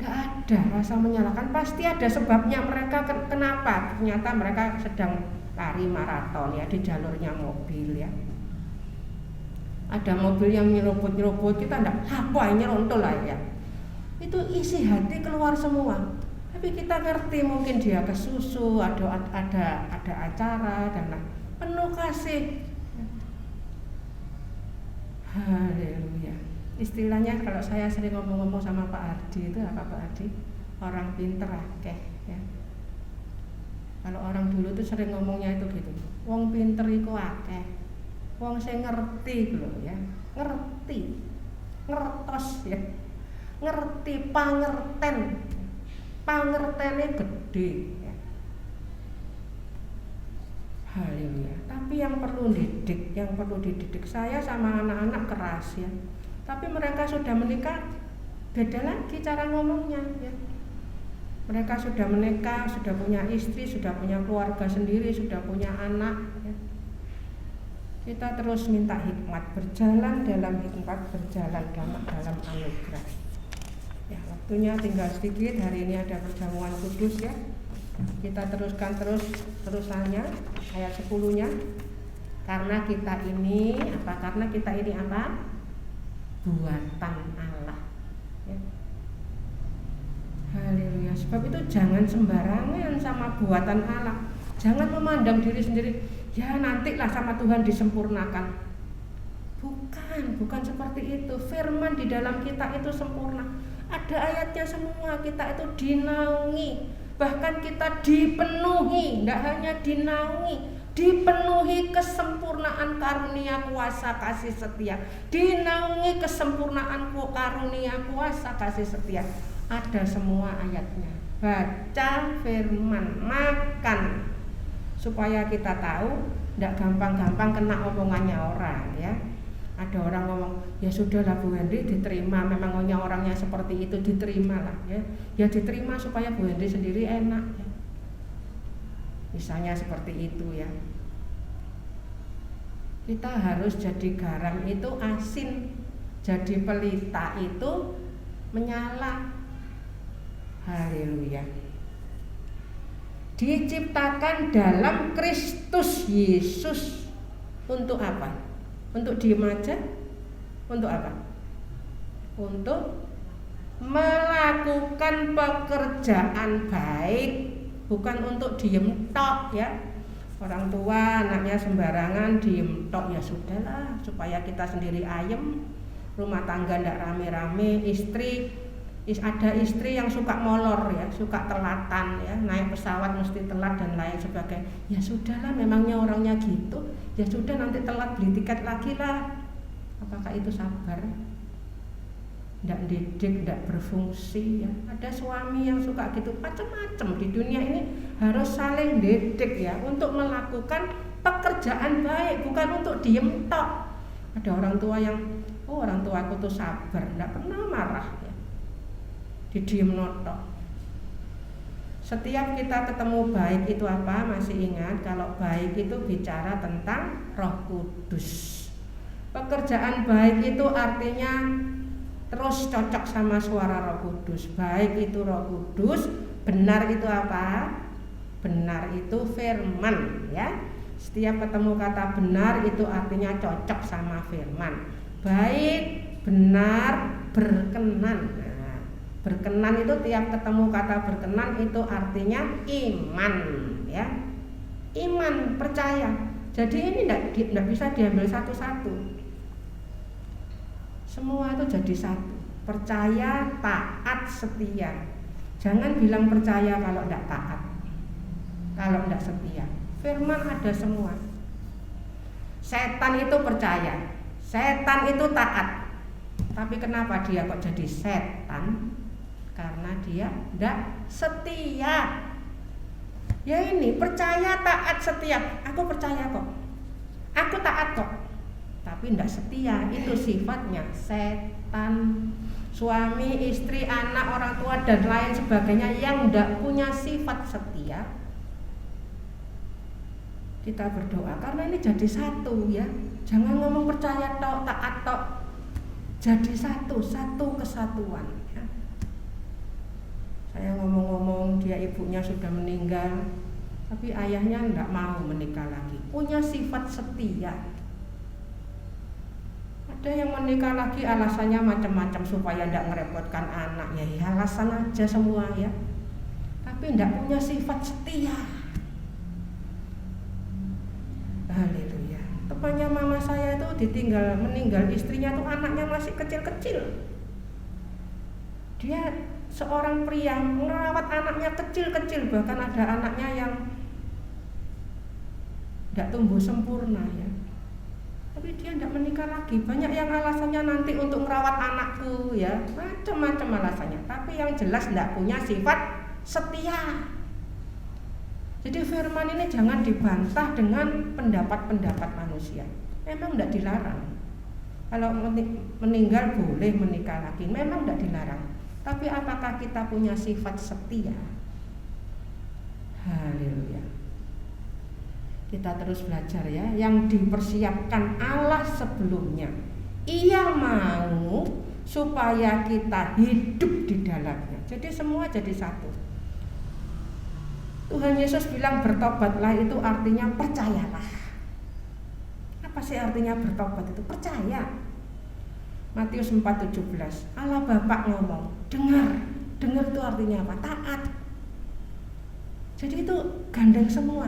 [SPEAKER 3] Gak ada rasa menyalahkan, pasti ada sebabnya. Mereka kenapa? Ternyata mereka sedang lari maraton ya di jalurnya mobil ya. Ada mobil yang nyerobot, kita enggak apa nyerondol lah ya. Itu isi hati keluar semua. Tapi kita ngerti mungkin dia kesusu, ada acara dan penuh kasih. Haleluya. Istilahnya kalau saya sering ngomong-ngomong sama Pak Ardi itu apa Pak Ardi? Orang pinter akeh ya. Kalau orang dulu tuh sering ngomongnya itu gitu. Wong pinter iku akeh. Wong sing ngerti lho ya. Ngerti. Ngertos ya. Ngerti pangerten. Pangertene gede ya. Haleluya. Tapi yang perlu dididik saya sama anak-anak keras ya. Tapi mereka sudah menikah, beda lagi cara ngomongnya ya. Mereka sudah menikah, sudah punya istri, sudah punya keluarga sendiri, sudah punya anak ya. Kita terus minta hikmat, berjalan dalam hikmat, berjalan dalam anugerah ya. Waktunya tinggal sedikit, hari ini ada perjamuan kudus ya. Kita teruskan terusannya ayat 10-nya. Karena kita ini apa? Buatan Allah ya. Haleluya. Sebab itu jangan sembarangan sama buatan Allah. Jangan memandang diri sendiri, ya nantilah sama Tuhan disempurnakan. Bukan seperti itu. Firman di dalam kita itu sempurna. Ada ayatnya semua, kita itu dinaungi, bahkan kita dipenuhi, tidak hanya dinaungi, dipenuhi kesempurnaan karunia kuasa kasih setia. Dinaungi kesempurnaan karunia kuasa kasih setia. Ada semua ayatnya. Baca firman, makan, supaya kita tahu, tidak gampang-gampang kena omongannya orang ya. Ada orang ngomong, ya sudahlah Bu Hendy diterima, memang orangnya seperti itu, diterima lah ya. Ya diterima supaya Bu Hendy sendiri enak ya. Misalnya seperti itu ya. Kita harus jadi garam itu asin, jadi pelita itu menyala. Haleluya. Diciptakan dalam Kristus Yesus. Untuk apa? Untuk diem aja? Untuk apa? Untuk melakukan pekerjaan baik, bukan untuk diem tok ya. Orang tua anaknya sembarangan diem tok, ya sudahlah, supaya kita sendiri ayem, rumah tangga ndak rame-rame, ada istri yang suka molor ya, suka telatan ya, naik pesawat mesti telat dan lain sebagainya. Ya sudahlah, memangnya orangnya gitu. Ya sudah, nanti telat beli tiket lagi lah. Apakah itu sabar? Tidak didik, tidak berfungsi ya. Ada suami yang suka gitu, macam-macam di dunia ini harus saling didik ya, untuk melakukan pekerjaan baik, bukan untuk diem tok. Ada orang tua yang, orang tua aku tuh sabar, tidak pernah marah ya, didiem notok. Setiap kita ketemu baik itu apa? Masih ingat kalau baik itu bicara tentang Roh Kudus. Pekerjaan baik itu artinya terus cocok sama suara Roh Kudus. Baik itu Roh Kudus, benar itu apa? Benar itu firman ya. Setiap ketemu kata benar itu artinya cocok sama firman. Baik, benar, berkenan. Nah, berkenan itu tiap ketemu kata berkenan itu artinya iman, ya. Iman, percaya. Jadi ini tidak bisa diambil satu-satu. Semua itu jadi satu. Percaya, taat, setia. Jangan bilang percaya kalau tidak taat, kalau tidak setia. Firman ada semua. Setan itu percaya, setan itu taat. Tapi kenapa dia kok jadi setan? Karena dia tidak setia. Ya ini, percaya, taat, setia. Aku percaya kok, aku taat kok, tapi tidak setia. Itu sifatnya setan. Suami, istri, anak, orang tua dan lain sebagainya yang tidak punya sifat setia, kita berdoa karena ini jadi satu, ya. Jangan ngomong percaya tok, taat tok. Jadi satu kesatuan, ya. Saya ngomong-ngomong dia ibunya sudah meninggal, tapi ayahnya tidak mau menikah lagi, punya sifat setia. Ada yang menikah lagi alasannya macam-macam supaya tidak merepotkan anak, ya alasan aja semua, ya. Tapi tidak punya sifat setia. Haleluya. Temannya mama saya itu meninggal istrinya tuh anaknya masih kecil-kecil. Dia seorang pria merawat anaknya kecil-kecil, bahkan ada anaknya yang tidak tumbuh sempurna, ya. Tapi dia tidak menikah lagi. Banyak yang alasannya nanti untuk merawat anakku, ya, macam-macam alasannya. Tapi yang jelas tidak punya sifat setia. Jadi firman ini jangan dibantah dengan pendapat-pendapat manusia. Memang tidak dilarang. Kalau meninggal boleh menikah lagi, memang tidak dilarang. Tapi apakah kita punya sifat setia? Haleluya. Kita terus belajar, ya. Yang dipersiapkan Allah sebelumnya, Ia mau supaya kita hidup di dalamnya. Jadi semua jadi satu. Tuhan Yesus bilang bertobatlah itu artinya percayalah. Apa sih artinya bertobat itu? Percaya. Matius 4:17. Allah Bapa ngomong, dengar. Dengar itu artinya apa? Taat. Jadi itu gandeng semua.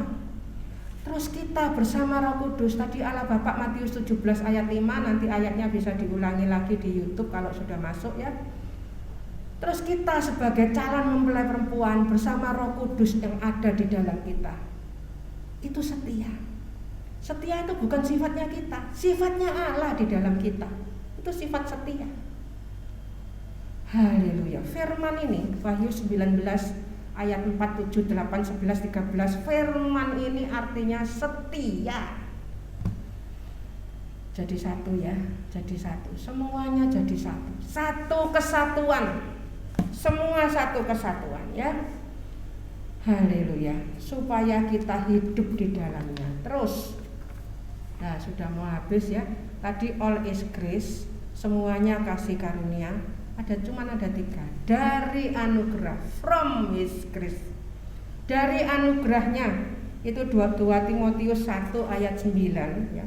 [SPEAKER 3] Terus kita bersama Roh Kudus, tadi Allah Bapa Matius 17 ayat 5, nanti ayatnya bisa diulangi lagi di YouTube kalau sudah masuk, ya. Terus kita sebagai calon mempelai perempuan bersama Roh Kudus yang ada di dalam kita, itu setia. Setia itu bukan sifatnya kita, sifatnya Allah di dalam kita. Itu sifat setia. Haleluya. Firman ini Wahyu 19 ayat 4, 7, 8, 11, 13. Firman ini artinya setia. Jadi satu, ya. Jadi satu. Semuanya jadi satu. Satu kesatuan. Semua satu kesatuan, ya. Haleluya. Supaya kita hidup di dalamnya. Terus. Nah, sudah mau habis, ya. Tadi all is grace. Semuanya kasih karunia. Cuman ada 3. Dari anugerah, from his grace. Dari anugerahnya, itu 2 Timotius 1 ayat 9, ya.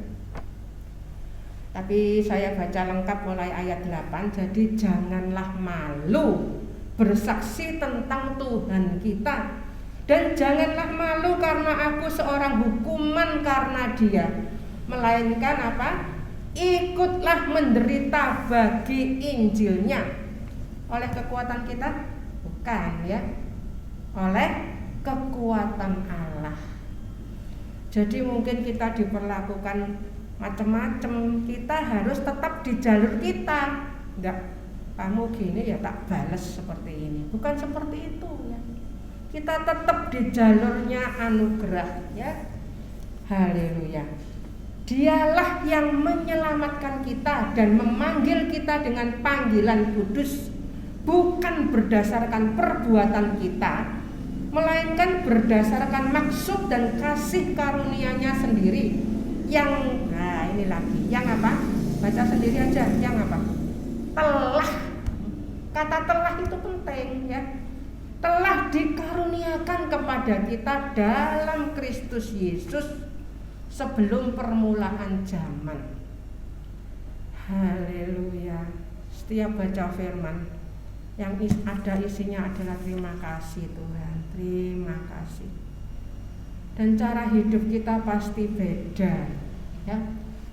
[SPEAKER 3] Tapi saya baca lengkap mulai ayat 8. Jadi janganlah malu bersaksi tentang Tuhan kita, dan janganlah malu karena aku seorang hukuman karena dia, melainkan apa? Ikutlah menderita bagi Injilnya. Oleh kekuatan kita? Bukan, ya. Oleh kekuatan Allah. Jadi mungkin kita diperlakukan macam-macam, kita harus tetap di jalur kita. Enggak, kamu gini ya tak balas seperti ini. Bukan seperti itu, ya. Kita tetap di jalurnya anugerah, ya. Haleluya. Dialah yang menyelamatkan kita dan memanggil kita dengan panggilan kudus, bukan berdasarkan perbuatan kita, melainkan berdasarkan maksud dan kasih karunia-Nya sendiri. Yang, nah ini lagi, yang apa? Baca sendiri aja, yang apa? Telah. Kata telah itu penting, ya. Telah dikaruniakan kepada kita dalam Kristus Yesus sebelum permulaan zaman. Haleluya. Setiap baca firman yang ada isinya adalah terima kasih Tuhan, terima kasih. Dan cara hidup kita pasti beda, ya.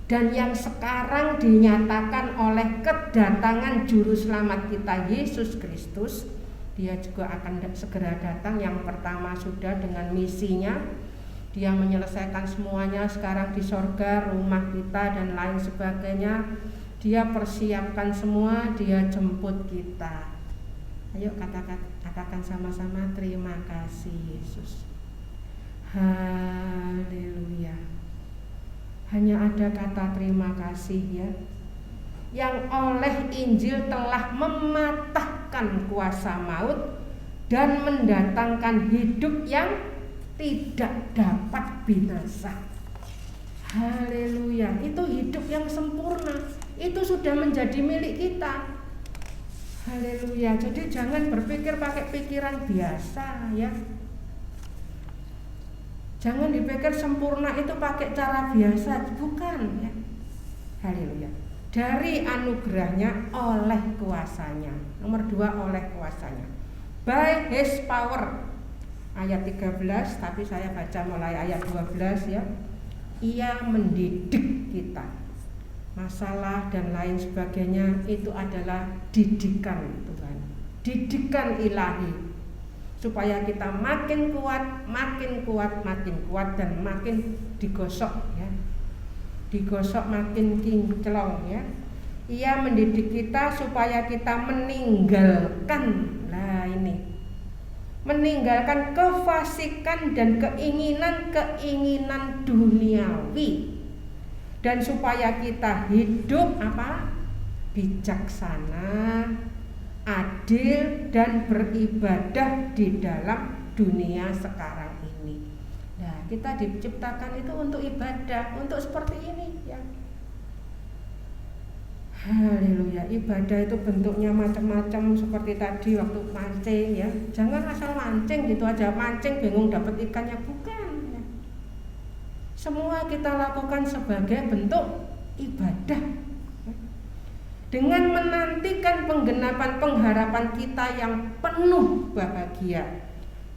[SPEAKER 3] Dan yang sekarang dinyatakan oleh kedatangan juru selamat kita Yesus Kristus, dia juga akan segera datang. Yang pertama sudah dengan misinya, dia menyelesaikan semuanya sekarang di sorga, rumah kita dan lain sebagainya. Dia persiapkan semua, dia jemput kita. Ayo katakan sama-sama, terima kasih Yesus. Haleluya. Hanya ada kata terima kasih, ya, yang oleh Injil telah mematahkan kuasa maut dan mendatangkan hidup yang tidak dapat binasa. Haleluya. Itu hidup yang sempurna, itu sudah menjadi milik kita. Haleluya. Jadi jangan berpikir pakai pikiran biasa, ya. Jangan dipikir sempurna itu pakai cara biasa, bukan, ya. Haleluya. Dari anugerahnya, oleh kuasanya. Nomor 2, oleh kuasanya. By His power. Ayat 13, tapi saya baca mulai ayat 12, ya. Ia mendidik kita. Masalah dan lain sebagainya itu adalah didikan Tuhan. Didikan ilahi. Supaya kita makin kuat, makin kuat, makin kuat, dan makin digosok, ya. Digosok makin kinclong, ya. Ia mendidik kita supaya kita meninggalkan, meninggalkan kefasikan dan keinginan-keinginan duniawi, dan supaya kita hidup bijaksana, adil, dan beribadah di dalam dunia sekarang ini. Nah, kita diciptakan itu untuk ibadah, untuk seperti ini, ya. Haleluya. Ibadah itu bentuknya macam-macam, seperti tadi waktu mancing, ya. Jangan asal mancing gitu aja, mancing bingung dapat ikannya, bukan, ya. Semua kita lakukan sebagai bentuk ibadah, dengan menantikan penggenapan pengharapan kita yang penuh bahagia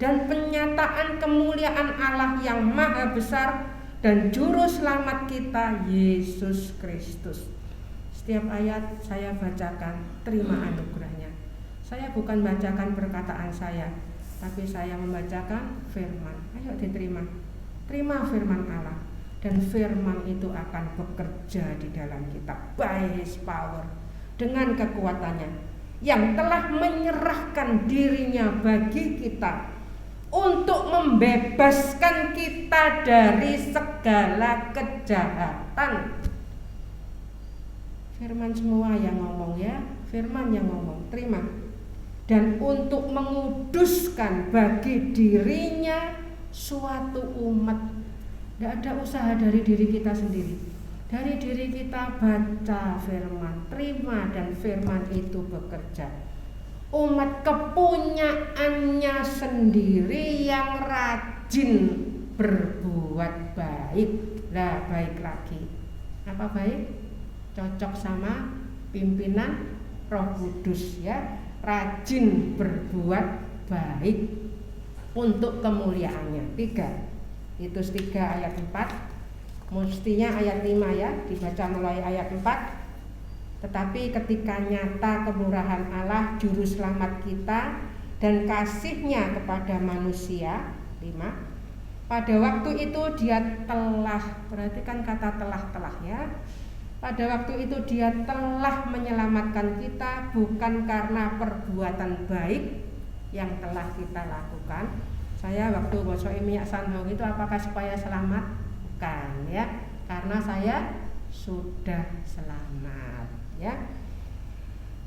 [SPEAKER 3] dan penyataan kemuliaan Allah yang maha besar dan juru selamat kita Yesus Kristus. Setiap ayat saya bacakan, terima anugerahnya. Saya bukan bacakan perkataan saya, tapi saya membacakan firman. Ayo diterima. Terima firman Allah, dan firman itu akan bekerja di dalam kita by His power, dengan kekuatannya yang telah menyerahkan dirinya bagi kita untuk membebaskan kita dari segala kejahatan. Firman semua yang ngomong, ya. Firman yang ngomong, terima. Dan untuk menguduskan bagi dirinya suatu umat. Tidak ada usaha dari diri kita sendiri. Dari diri kita baca firman, terima, dan firman itu bekerja. Umat kepunyaannya sendiri yang rajin berbuat baik. Lah, baik lagi. Apa baik? Cocok sama pimpinan Roh Kudus, ya. Rajin berbuat baik untuk kemuliaannya. 3. Itu 3 ayat 4. Mestinya ayat 5, ya, dibaca mulai ayat 4. Tetapi ketika nyata kemurahan Allah, juru selamat kita, dan kasihnya kepada manusia, 5. Pada waktu itu dia telah, perhatikan kata telah, ya. Pada waktu itu dia telah menyelamatkan kita bukan karena perbuatan baik yang telah kita lakukan. Saya waktu bosok minyak sanhong itu apakah supaya selamat? Bukan, ya, karena saya sudah selamat, ya.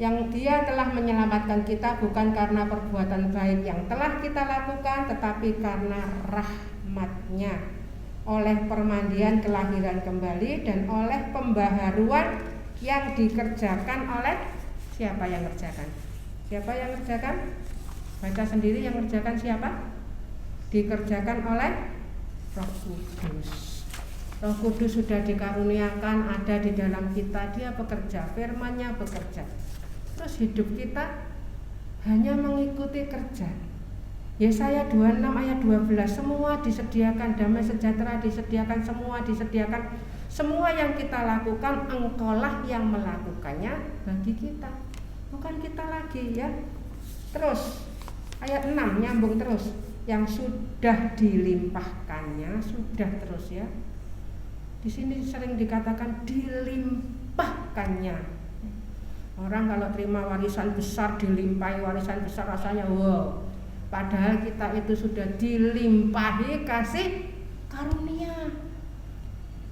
[SPEAKER 3] Yang dia telah menyelamatkan kita bukan karena perbuatan baik yang telah kita lakukan, tetapi karena rahmat-Nya, oleh permandian kelahiran kembali dan oleh pembaharuan yang dikerjakan oleh siapa yang kerjakan? Siapa yang kerjakan? Baca sendiri, yang kerjakan siapa? Dikerjakan oleh Roh Kudus. Roh Kudus sudah dikaruniakan, ada di dalam kita, dia bekerja, firman-Nya bekerja. Terus hidup kita hanya mengikuti kerja. Yesaya 26 ayat 12, semua disediakan, damai sejahtera disediakan, semua disediakan. Semua yang kita lakukan, Engkaulah yang melakukannya bagi kita, bukan kita lagi ya. Terus ayat 6 nyambung terus, yang sudah dilimpahkannya, sudah terus ya. Di sini sering dikatakan dilimpahkannya. Orang kalau terima warisan besar, dilimpahi warisan besar, rasanya wow. Padahal kita itu sudah dilimpahi kasih karunia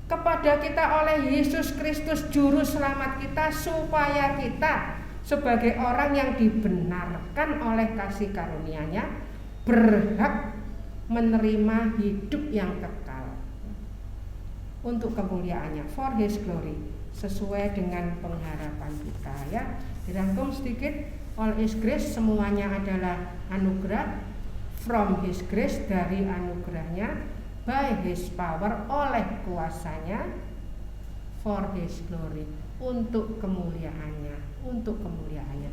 [SPEAKER 3] kepada kita oleh Yesus Kristus Juru Selamat kita, supaya kita sebagai orang yang dibenarkan oleh kasih karunia-Nya berhak menerima hidup yang kekal untuk kemuliaan-Nya, for His glory, sesuai dengan pengharapan kita ya. Dirangkum sedikit, all is grace, semuanya adalah anugerah, from His grace, dari anugerahnya, by His power, oleh kuasanya, for His glory, untuk kemuliaannya, untuk kemuliaannya.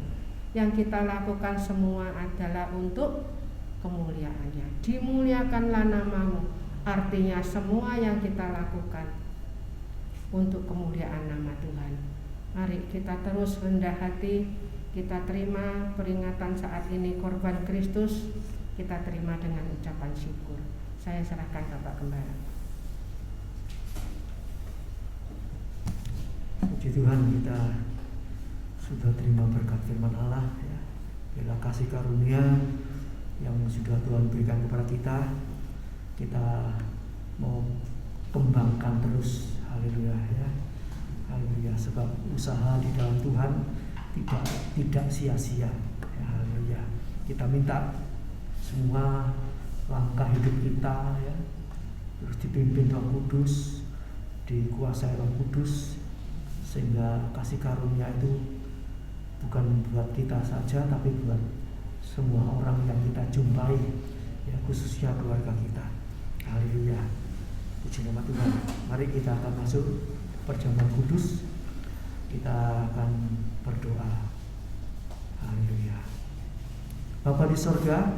[SPEAKER 3] Yang kita lakukan semua adalah untuk kemuliaannya. Dimuliakanlah namamu, artinya semua yang kita lakukan untuk kemuliaan nama Tuhan. Mari kita terus rendah hati, kita terima peringatan saat ini korban Kristus, kita terima dengan ucapan syukur. Saya serahkan Bapak Gembala.
[SPEAKER 1] Puji Tuhan, kita sudah terima berkat firman Allah ya. Bila kasih karunia yang sudah Tuhan berikan kepada kita, kita mau kembangkan terus. Haleluya ya. Haleluya, sebab usaha di dalam Tuhan tidak sia-sia ya. Haleluya. Kita minta semua langkah hidup kita ya terus dipimpin Roh Kudus, dikuasai Roh Kudus, sehingga kasih karunia itu bukan buat kita saja, tapi buat semua orang yang kita jumpai ya, khususnya keluarga kita. Haleluya, puji nama Tuhan. Mari kita akan masuk perjamuan kudus, kita akan berdoa. Haleluya. Bapa di sorga,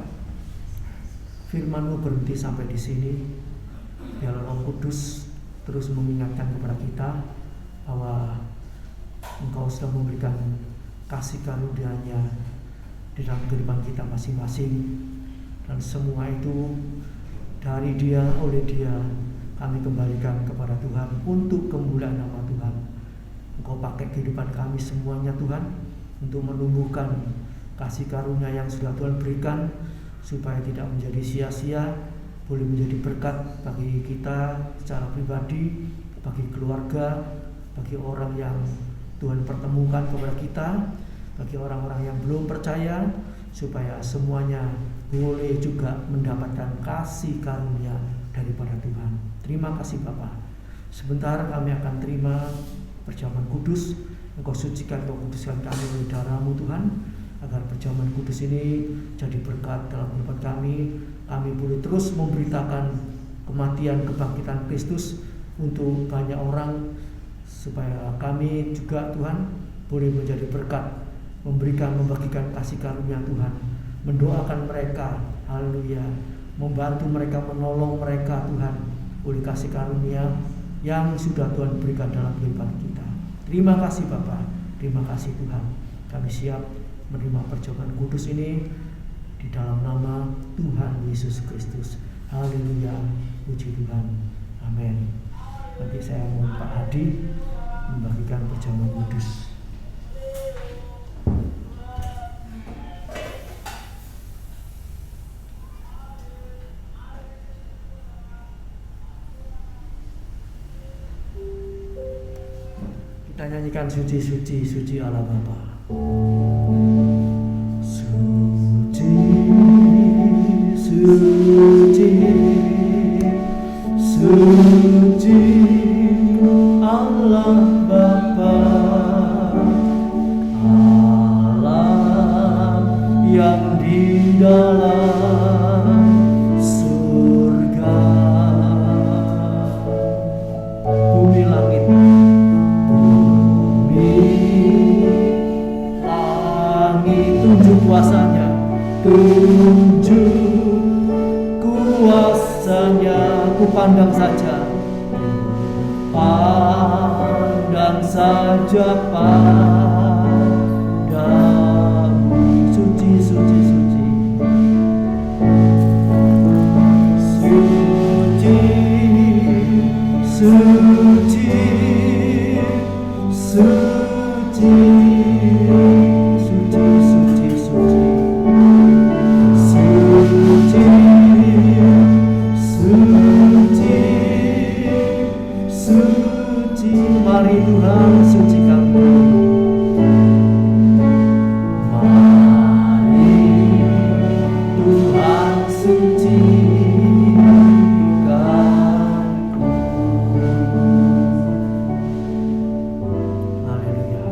[SPEAKER 1] firman-Mu berhenti sampai di sini. Biarlah Roh Kudus terus mengingatkan kepada kita bahwa Engkau sudah memberikan kasih karunia-Nya di dalam kehidupan kita masing-masing, dan semua itu dari Dia, oleh Dia kami kembalikan kepada Tuhan untuk kemuliaan nama Tuhan. Engkau pakai kehidupan kami semuanya Tuhan untuk menumbuhkan kasih karunia yang sudah Tuhan berikan, supaya tidak menjadi sia-sia, boleh menjadi berkat bagi kita secara pribadi, bagi keluarga, bagi orang yang Tuhan pertemukan kepada kita, bagi orang-orang yang belum percaya, supaya semuanya boleh juga mendapatkan kasih karunia daripada Tuhan. Terima kasih Bapa. Sebentar kami akan terima perjamuan kudus. Engkau sucikan, Engkau kuduskan kami oleh darah-Mu Tuhan, agar perjamuan kudus ini jadi berkat dalam kehidupan kami. Kami boleh terus memberitakan kematian kebangkitan Kristus untuk banyak orang, supaya kami juga Tuhan boleh menjadi berkat, membagikan kasih karunia Tuhan, mendoakan mereka, haleluya, membantu mereka, menolong mereka Tuhan, oleh kasih karunia yang sudah Tuhan berikan dalam kehidupan kita. Terima kasih Bapa, terima kasih Tuhan. Kami siap menerima perjamuan kudus ini di dalam nama Tuhan Yesus Kristus. Haleluya, puji Tuhan. Amin. Nanti saya mohon Pak Hadi membagikan perjamuan kudus. Kita nyanyikan suci, suci, suci Allah Bapa. Suci, suci, suci Allah Bapa, Allah yang di dalam surga. Bumi, langit, tunjuk kuasanya, tunjuk kuasanya. Ku pandang saja, pandang saja padamu. Suci, suci, suci, suci, suci, suci, suci, suci, suci, suci, suci, suci. Mari Tuhan sucikan kami. Mari Tuhan sucikanku. Haleluya.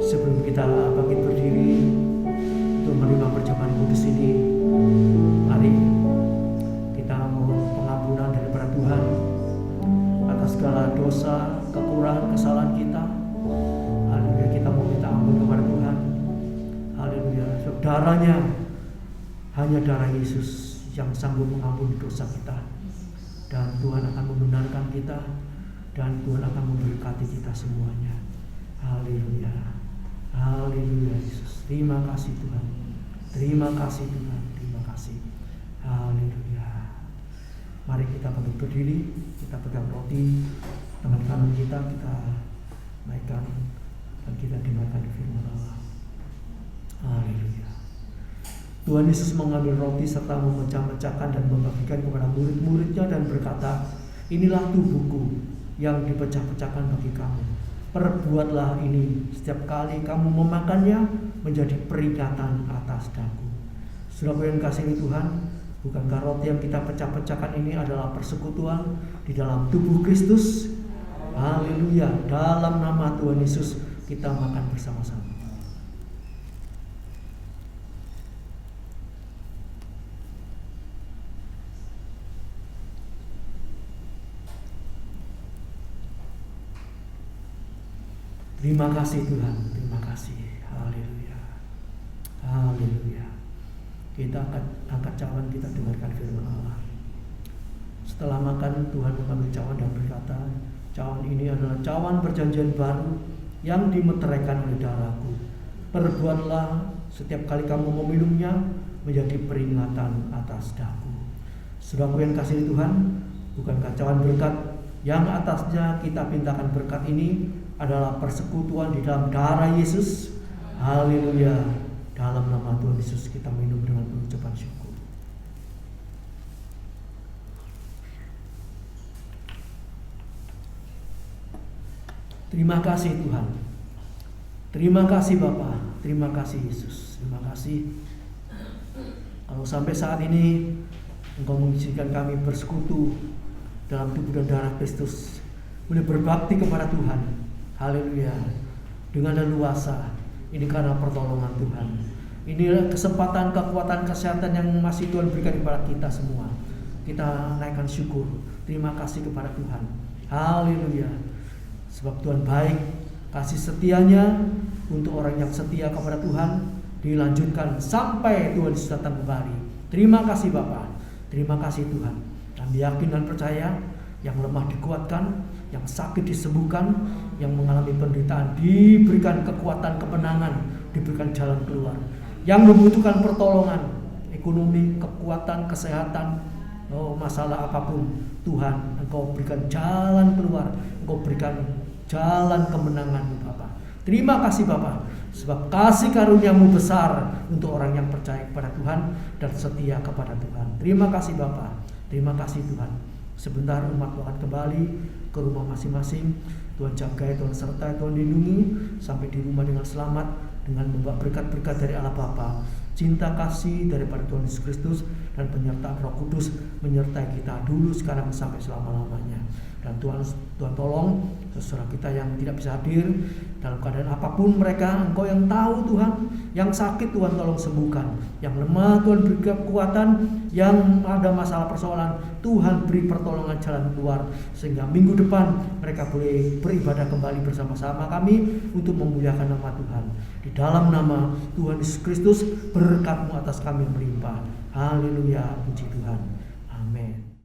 [SPEAKER 1] Sebelum kita bangkit berdiri untuk menerima perjamuan kudus ini, mari kita mohon pengampunan daripada Tuhan atas segala dosa, kekurangan, kesalahan kita. Haleluya, kita mau minta ampun kepada Tuhan. Haleluya, darahnya, hanya darah Yesus yang sanggup mengampuni dosa kita. Dan Tuhan akan membenarkan kita, dan Tuhan akan memberkati kita semuanya. Haleluya, haleluya Yesus. Terima kasih Tuhan, terima kasih Tuhan, terima kasih. Haleluya. Mari kita bangkit berdiri, kita pegang roti, tangan kanan kita naikkan, dan kita dengarkan firman Allah. Haleluya. Tuhan Yesus mengambil roti serta memecah-mecahkan dan membagikan kepada murid-muridnya dan berkata, inilah tubuhku yang dipecah-pecahkan bagi kamu. Perbuatlah ini setiap kali kamu memakannya menjadi peringatan atas daku. Saudara yang kasih Tuhan, bukankah roti yang kita pecah-pecahkan ini adalah persekutuan di dalam tubuh Kristus? Haleluya. Dalam nama Tuhan Yesus kita makan bersama-sama. Terima kasih Tuhan, terima kasih. Haleluya, haleluya. Kita akan angkat cawan, kita dengarkan firman Allah. Setelah makan, Tuhan mengambil cawan dan berkata, cawan ini adalah cawan perjanjian baru yang dimeteraikan oleh darahku. Perbuatlah setiap kali kamu meminumnya menjadi peringatan atas daku. Saudaraku yang kasih Tuhan, bukankah cawan berkat yang atasnya kita pintakan berkat ini adalah persekutuan di dalam darah Yesus? Haleluya. Dalam nama Tuhan Yesus kita minum dengan pengucapan syukur. Terima kasih Tuhan, terima kasih Bapa, terima kasih Yesus, terima kasih. Kalau sampai saat ini Engkau mengizinkan kami bersekutu dalam tubuh dan darah Kristus, boleh berbakti kepada Tuhan. Haleluya. Dengan leluasa. Ini karena pertolongan Tuhan. Inilah kesempatan, kekuatan, kesehatan yang masih Tuhan berikan kepada kita semua. Kita naikkan syukur. Terima kasih kepada Tuhan. Haleluya. Sebab Tuhan baik, kasih setianya untuk orang yang setia kepada Tuhan dilanjutkan sampai Tuhan Yesus datang kembali. Terima kasih Bapa. Terima kasih Tuhan. Kami yakin dan percaya, yang lemah dikuatkan, yang sakit disembuhkan, yang mengalami penderitaan diberikan kekuatan, kemenangan, diberikan jalan keluar. Yang membutuhkan pertolongan, ekonomi, kekuatan, kesehatan, masalah apapun, Tuhan Engkau berikan jalan keluar, Engkau berikan jalan kemenangan Bapa. Terima kasih Bapa, sebab kasih karunia-Mu besar untuk orang yang percaya kepada Tuhan dan setia kepada Tuhan. Terima kasih Bapa, terima kasih Tuhan. Sebentar umat akan kembali ke rumah masing-masing. Tuhan jagai, Tuhan sertai, Tuhan lindungi sampai di rumah dengan selamat, dengan membawa berkat-berkat dari Allah Bapa, cinta kasih daripada Tuhan Yesus Kristus, dan penyertaan Roh Kudus menyertai kita dulu, sekarang, sampai selama-lamanya. Dan Tuhan tolong saudara kita yang tidak bisa hadir dalam keadaan apapun mereka, Engkau yang tahu Tuhan. Yang sakit Tuhan tolong sembuhkan, yang lemah Tuhan beri kekuatan, yang ada masalah persoalan Tuhan beri pertolongan jalan keluar, sehingga minggu depan mereka boleh beribadah kembali bersama-sama kami untuk memuliakan nama Tuhan. Di dalam nama Tuhan Yesus Kristus, berkat-Mu atas kami melimpah. Haleluya, puji Tuhan. Amin.